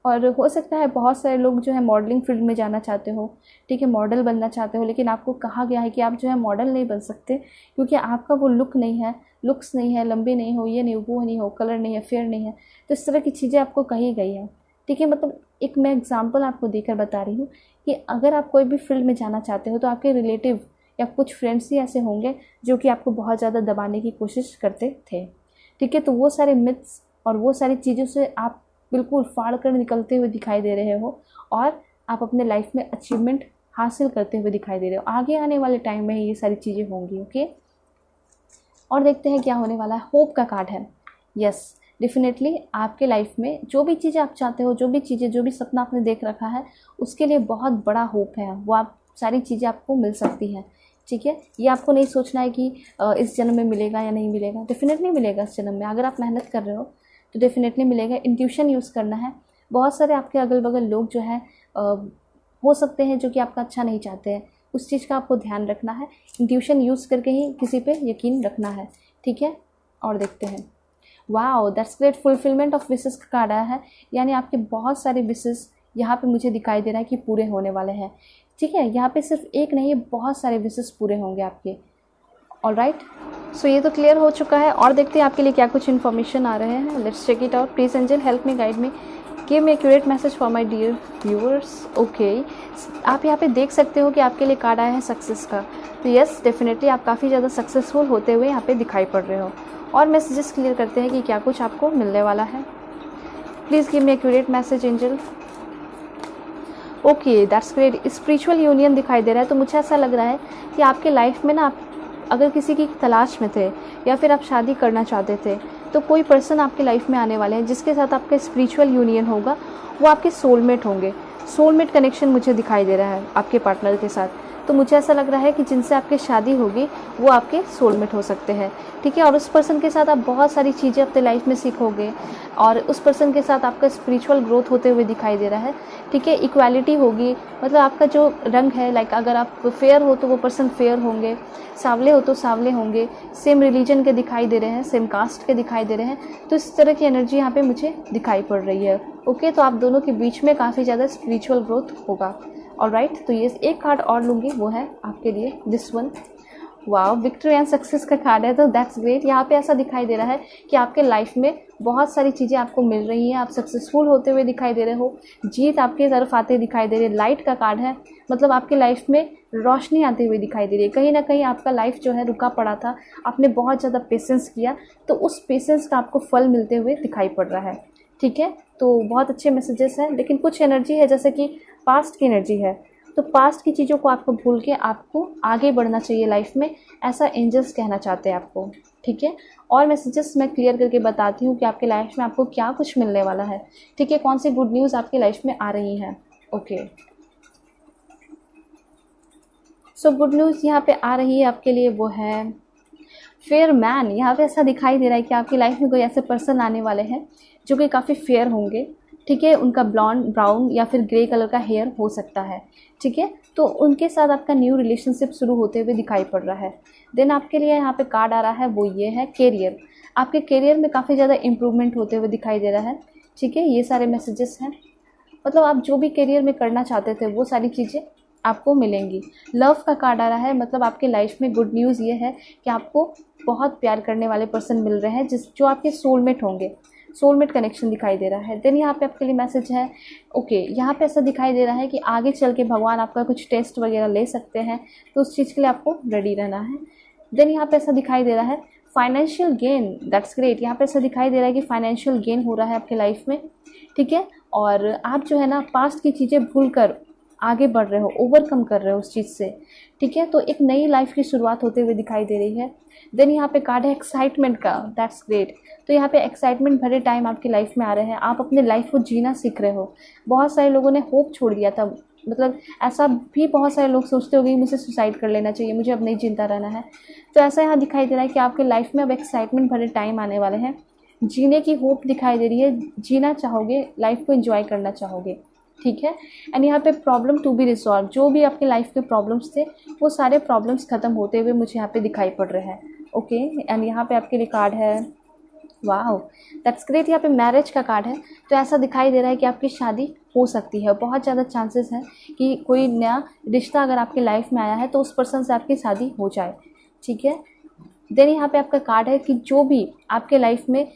और हो सकता है बहुत सारे लोग जो है मॉडलिंग फील्ड में जाना चाहते हो, ठीक है, मॉडल बनना चाहते हो, लेकिन आपको कहा गया है कि आप जो है मॉडल नहीं बन सकते क्योंकि आपका वो लुक नहीं है, लुक्स नहीं है, लंबे नहीं हो, ये नहीं हो, वो नहीं हो, कलर नहीं है, फेयर नहीं है। तो इस तरह की चीज़ें आपको कही गई है, ठीक है। मतलब एक मैं एग्जाम्पल आपको देकर बता रही हूँ कि अगर आप कोई भी फील्ड में जाना चाहते हो तो आपके रिलेटिव या कुछ फ्रेंड्स ही ऐसे होंगे जो कि आपको बहुत ज़्यादा दबाने की कोशिश करते थे, ठीक है। तो वो सारे मिथ्स और वो सारी चीज़ों से आप बिल्कुल फाड़ कर निकलते हुए दिखाई दे रहे हो और आप अपने लाइफ में अचीवमेंट हासिल करते हुए दिखाई दे रहे हो। आगे आने वाले टाइम में ये सारी चीज़ें होंगी, ओके। और देखते हैं क्या होने वाला है। होप का कार्ड है। यस, डेफिनेटली आपके लाइफ में जो भी चीज़ें आप चाहते हो, जो भी चीज़ें, जो भी सपना आपने देख रखा है, उसके लिए बहुत बड़ा होप है। वो आप सारी चीज़ें आपको मिल सकती हैं, ठीक है। ये आपको नहीं सोचना है कि इस जन्म में मिलेगा या नहीं मिलेगा, डेफिनेटली मिलेगा इस जन्म में। अगर आप मेहनत कर रहे हो तो डेफिनेटली मिलेगा। इंट्यूशन यूज़ करना है। बहुत सारे आपके अगल बगल लोग जो है हो सकते हैं जो कि आपका अच्छा नहीं चाहते हैं, उस चीज़ का आपको ध्यान रखना है। इंट्यूशन यूज़ करके ही किसी पे यकीन रखना है, ठीक है। और देखते हैं, wow that's great, fulfilment of wishes का कार्ड आया है, यानी आपके बहुत सारे विशेस यहाँ पे मुझे दिखाई दे रहा है कि पूरे होने वाले हैं, ठीक है। यहाँ पे सिर्फ एक नहीं, बहुत सारे विशेस पूरे होंगे आपके। ऑलराइट, सो ये तो क्लियर हो चुका है। और देखते हैं आपके लिए क्या कुछ इन्फॉर्मेशन आ रहे हैं। Let's check it out. Please angel help me, guide me, give me accurate message for my dear viewers. Okay, आप यहाँ पे देख सकते हो कि आपके लिए कार्ड आया है सक्सेस का। तो यस, डेफिनेटली आप काफ़ी ज़्यादा सक्सेसफुल होते हुए यहाँ पे दिखाई पड़ रहे हो। और मैसेजेस क्लियर करते हैं कि क्या कुछ आपको मिलने वाला है। Please give me accurate message angel. Okay, that's great. Spiritual union दिखाई दे रहा है। तो मुझे ऐसा लग रहा है कि आपके लाइफ में ना, आप अगर किसी की तलाश में थे या फिर आप शादी करना चाहते थे, तो कोई पर्सन आपके लाइफ में आने वाले हैं जिसके साथ आपका स्पिरिचुअल यूनियन होगा। वो आपके सोलमेट होंगे। सोलमेट कनेक्शन मुझे दिखाई दे रहा है आपके पार्टनर के साथ। तो मुझे ऐसा लग रहा है कि जिनसे आपकी शादी होगी वो आपके सोलमेट हो सकते हैं, ठीक है। और उस पर्सन के साथ आप बहुत सारी चीज़ें अपने लाइफ में सीखोगे और उस पर्सन के साथ आपका स्पिरिचुअल ग्रोथ होते हुए दिखाई दे रहा है, ठीक है। इक्वालिटी होगी, मतलब आपका जो रंग है, लाइक अगर आप फेयर हो तो वो पर्सन फेयर होंगे, सांवले हो तो सांवले होंगे, सेम रिलीजन के दिखाई दे रहे हैं, सेम कास्ट के दिखाई दे रहे हैं। तो इस तरह की एनर्जी यहाँ पे मुझे दिखाई पड़ रही है। ओके, तो आप दोनों के बीच में काफ़ी ज़्यादा स्पिरिचुअल ग्रोथ होगा। ऑलराइट, तो ये एक कार्ड और लूँगी, वो है आपके लिए this one. Wow, victory and success का कार्ड है। तो दैट्स ग्रेट। यहाँ पे ऐसा दिखाई दे रहा है कि आपके लाइफ में बहुत सारी चीज़ें आपको मिल रही हैं, आप सक्सेसफुल होते हुए दिखाई दे रहे हो, जीत आपकी तरफ आते दिखाई दे रही है। लाइट का कार्ड है, मतलब आपके लाइफ में रोशनी आते हुए दिखाई दे रही है। कहीं ना कहीं आपका लाइफ जो है रुका पड़ा था, आपने बहुत ज़्यादा पेशेंस किया, तो उस पेशेंस का आपको फल मिलते हुए दिखाई पड़ रहा है, ठीक है। तो बहुत अच्छे मैसेजेस हैं, लेकिन कुछ एनर्जी है जैसे कि पास्ट की एनर्जी है। तो पास्ट की चीज़ों को आपको भूल के आपको आगे बढ़ना चाहिए लाइफ में, ऐसा एंजल्स कहना चाहते हैं आपको, ठीक है। और मैसेजेस मैं क्लियर करके बताती हूँ कि आपके लाइफ में आपको क्या कुछ मिलने वाला है, ठीक है। कौन सी गुड न्यूज़ आपकी लाइफ में आ रही हैं। ओके, सो गुड न्यूज़ यहाँ पे आ रही है आपके लिए, वो है फेयर मैन। यहाँ पे ऐसा दिखाई दे रहा है कि आपकी लाइफ में कोई ऐसे पर्सन आने वाले हैं जो कि काफ़ी फेयर होंगे, ठीक है। उनका ब्लॉन्ड, ब्राउन या फिर ग्रे कलर का हेयर हो सकता है, ठीक है। तो उनके साथ आपका न्यू रिलेशनशिप शुरू होते हुए दिखाई पड़ रहा है। देन आपके लिए यहाँ पे कार्ड आ रहा है, वो ये है कैरियर। आपके कैरियर में काफ़ी ज़्यादा इंप्रूवमेंट होते हुए दिखाई दे रहा है, ठीक है। ये सारे मैसेजेस हैं, मतलब आप जो भी करियर में करना चाहते थे वो सारी चीज़ें आपको मिलेंगी। लव का कार्ड आ रहा है, मतलब आपके लाइफ में गुड न्यूज़ ये है कि आपको बहुत प्यार करने वाले पर्सन मिल रहे हैं जो आपके सोलमेट होंगे। सोलमेट कनेक्शन दिखाई दे रहा है। देन यहाँ पे आपके लिए मैसेज है, ओके, यहाँ पे ऐसा दिखाई दे रहा है कि आगे चल के भगवान आपका कुछ टेस्ट वगैरह ले सकते हैं, तो उस चीज़ के लिए आपको रेडी रहना है। देन यहाँ पे ऐसा दिखाई दे रहा है फाइनेंशियल गेन। That's great. यहाँ पे ऐसा दिखाई दे रहा है कि फाइनेंशियल गेन हो रहा है आपके लाइफ में, ठीक है। और आप जो है ना, पास्ट की चीज़ें भूल कर आगे बढ़ रहे हो, ओवरकम कर रहे हो उस चीज़ से, ठीक है। तो एक नई लाइफ की शुरुआत होते हुए दिखाई दे रही है। देन यहाँ पे कार्ड है एक्साइटमेंट का। That's great. तो यहाँ पे एक्साइटमेंट भरे टाइम आपकी लाइफ में आ रहे हैं, आप अपने लाइफ को जीना सीख रहे हो। बहुत सारे लोगों ने होप छोड़ दिया था, मतलब ऐसा भी बहुत सारे लोग सोचते हो कि मुझे सुसाइड कर लेना चाहिए, मुझे अब नहीं जिंदा रहना है। तो ऐसा यहाँ दिखाई दे रहा है कि आपके लाइफ में अब एक्साइटमेंट भरे टाइम आने वाले हैं, जीने की होप दिखाई दे रही है, जीना चाहोगे, लाइफ को एंजॉय करना चाहोगे, ठीक है। एंड यहाँ पे प्रॉब्लम टू बी रिजॉल्व, जो भी आपके लाइफ के प्रॉब्लम्स थे वो सारे प्रॉब्लम्स खत्म होते हुए मुझे यहाँ पे दिखाई पड़ रहे हैं। ओके, एंड यहाँ पे आपके लिए कार्ड है, वाओ दैट्स ग्रेट। यहाँ पे मैरिज का कार्ड है। तो ऐसा दिखाई दे रहा है कि आपकी शादी हो सकती है, बहुत ज़्यादा चांसेस हैं कि कोई नया रिश्ता अगर आपके लाइफ में आया है तो उस पर्सन से आपकी शादी हो जाए, ठीक है। देन यहाँ पे आपका कार्ड है कि जो भी आपके लाइफ में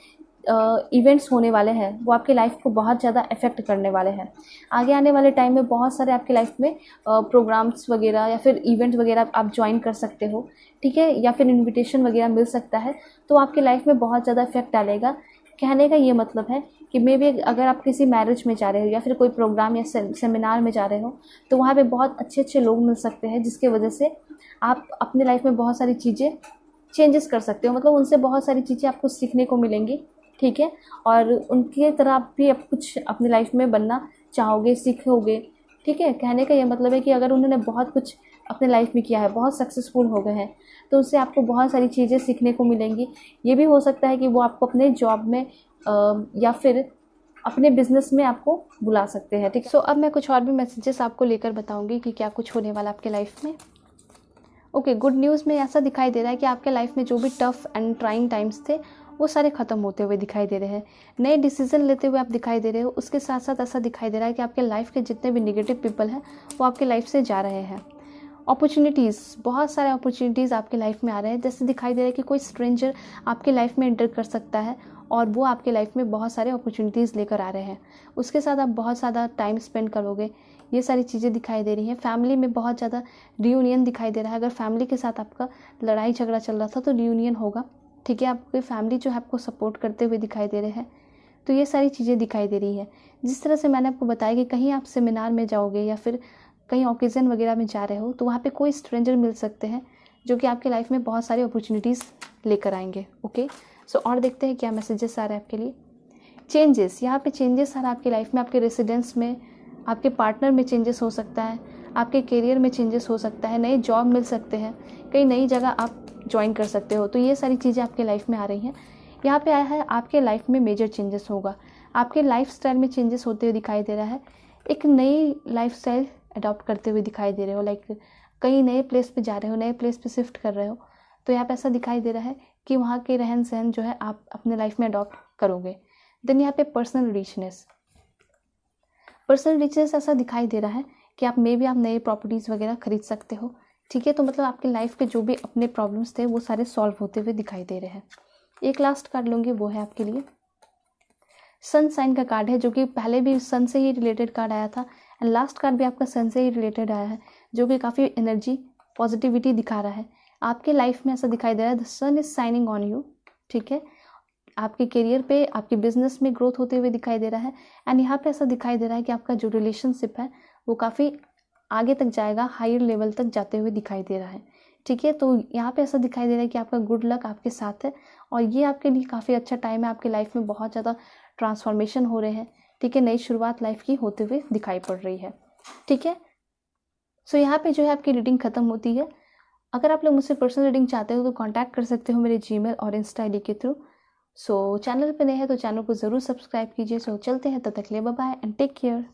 इवेंट्स होने वाले हैं वो आपके लाइफ को बहुत ज़्यादा इफेक्ट करने वाले हैं। आगे आने वाले टाइम में बहुत सारे आपके लाइफ में प्रोग्राम्स वगैरह या फिर इवेंट वगैरह आप ज्वाइन कर सकते हो, ठीक है, या फिर इनविटेशन वगैरह मिल सकता है, तो आपके लाइफ में बहुत ज़्यादा इफेक्ट डालेगा। कहने का ये मतलब है कि मे बी अगर आप किसी मैरिज में जा रहे हो या फिर कोई प्रोग्राम या सेमिनार में जा रहे हो तो वहाँ पे बहुत अच्छे अच्छे लोग मिल सकते हैं, जिसके वजह से आप अपने लाइफ में बहुत सारी चीज़ें चेंजेस कर सकते हो, मतलब उनसे बहुत सारी चीज़ें आपको सीखने को मिलेंगी, ठीक है। और उनकी तरह आप भी अब कुछ अपनी लाइफ में बनना चाहोगे, सीखोगे, ठीक है। कहने का ये मतलब है कि अगर उन्होंने बहुत कुछ अपने लाइफ में किया है, बहुत सक्सेसफुल हो गए हैं, तो उससे आपको बहुत सारी चीज़ें सीखने को मिलेंगी। ये भी हो सकता है कि वो आपको अपने जॉब में या फिर अपने बिजनेस में आपको बुला सकते हैं, ठीक है। सो अब मैं कुछ और भी मैसेजेस आपको लेकर बताऊंगी कि क्या कुछ होने वाला आपके लाइफ में। ओके, गुड न्यूज़ में ऐसा दिखाई दे रहा है कि आपके लाइफ में जो भी टफ एंड ट्राइंग टाइम्स थे वो सारे ख़त्म होते हुए दिखाई दे रहे हैं। नए डिसीजन लेते हुए आप दिखाई दे रहे हो। उसके साथ साथ ऐसा दिखाई दे रहा है कि आपके लाइफ के जितने भी नेगेटिव पीपल हैं वो आपके लाइफ से जा रहे हैं। अपॉर्चुनिटीज़, बहुत सारे अपॉर्चुनिटीज़ आपके लाइफ में आ रहे हैं। जैसे दिखाई दे रहा है कि कोई स्ट्रेंजर आपके लाइफ में एंटर कर सकता है और वो आपके लाइफ में बहुत सारे अपॉर्चुनिटीज़ लेकर आ रहे हैं। उसके साथ आप बहुत ज़्यादा टाइम स्पेंड करोगे, ये सारी चीज़ें दिखाई दे रही हैं। फैमिली में बहुत ज़्यादा रियूनियन दिखाई दे रहा है। अगर फैमिली के साथ आपका लड़ाई झगड़ा चल रहा था तो रियूनियन होगा, ठीक है, आपकी फैमिली जो है आपको सपोर्ट करते हुए दिखाई दे रहे हैं। तो ये सारी चीज़ें दिखाई दे रही हैं। जिस तरह से मैंने आपको बताया कि कहीं आप सेमिनार में जाओगे या फिर कहीं ओकेज़न वगैरह में जा रहे हो, तो वहाँ पे कोई स्ट्रेंजर मिल सकते हैं जो कि आपके लाइफ में बहुत सारी अपॉर्चुनिटीज़ लेकर आएंगे। ओके, सो और देखते हैं क्या मैसेजेस आ रहे हैं आपके लिए। चेंजेस, यहाँ पे चेंजेस आ रहा है आपकी लाइफ में, आपके रेसिडेंस में, आपके पार्टनर में चेंजेस हो सकता है, आपके करियर में चेंजेस हो सकता है, नए जॉब मिल सकते हैं, कई नई जगह आप ज्वाइन कर सकते हो। तो ये सारी चीज़ें आपके लाइफ में आ रही हैं। यहाँ पे आया है आपके लाइफ में मेजर चेंजेस होगा, आपके लाइफ स्टाइल में चेंजेस होते हुए दिखाई दे रहा है। एक नई लाइफ स्टाइल अडॉप्ट करते हुए दिखाई दे रहे हो, लाइक कहीं नए प्लेस पे जा रहे हो, नए प्लेस पे शिफ्ट कर रहे हो। तो यहाँ पे ऐसा दिखाई दे रहा है कि वहाँ के रहन सहन जो है आप अपने लाइफ में अडॉप्ट करोगे। देन यहाँ पे पर्सनल रिचनेस ऐसा दिखाई दे रहा है कि आप नए प्रॉपर्टीज़ वगैरह खरीद सकते हो। ठीक है, तो मतलब आपके लाइफ के जो भी अपने प्रॉब्लम्स थे वो सारे सॉल्व होते हुए दिखाई दे रहे हैं। एक लास्ट कार्ड लूँगी, वो है आपके लिए सन साइन का कार्ड है, जो कि पहले भी सन से ही रिलेटेड कार्ड आया था एंड लास्ट कार्ड भी आपका सन से ही रिलेटेड आया है, जो कि काफ़ी एनर्जी पॉजिटिविटी दिखा रहा है आपके लाइफ में। ऐसा दिखाई दे रहा है the sun is shining on you. ठीक है, आपके करियर पे, आपके बिजनेस में ग्रोथ होते हुए दिखाई दे रहा है एंड यहाँ पे ऐसा दिखाई दे रहा है कि आपका जो रिलेशनशिप है वो काफ़ी आगे तक जाएगा, हायर लेवल तक जाते हुए दिखाई दे रहा है। ठीक है, तो यहाँ पे ऐसा दिखाई दे रहा है कि आपका गुड लक आपके साथ है और ये आपके लिए काफ़ी अच्छा टाइम है। आपके लाइफ में बहुत ज़्यादा ट्रांसफॉर्मेशन हो रहे हैं। ठीक है, नई शुरुआत लाइफ की होते हुए दिखाई पड़ रही है। ठीक है, सो यहाँ पे जो है आपकी रीडिंग ख़त्म होती है। अगर आप लोग मुझसे पर्सनल रीडिंग चाहते हो तो कांटेक्ट कर सकते हो मेरे जीमेल और इंस्टा आईडी के थ्रू। सो चैनल पे नए हैं तो चैनल को ज़रूर सब्सक्राइब कीजिए। सो चलते हैं, तब तक के लिए bye bye and take care.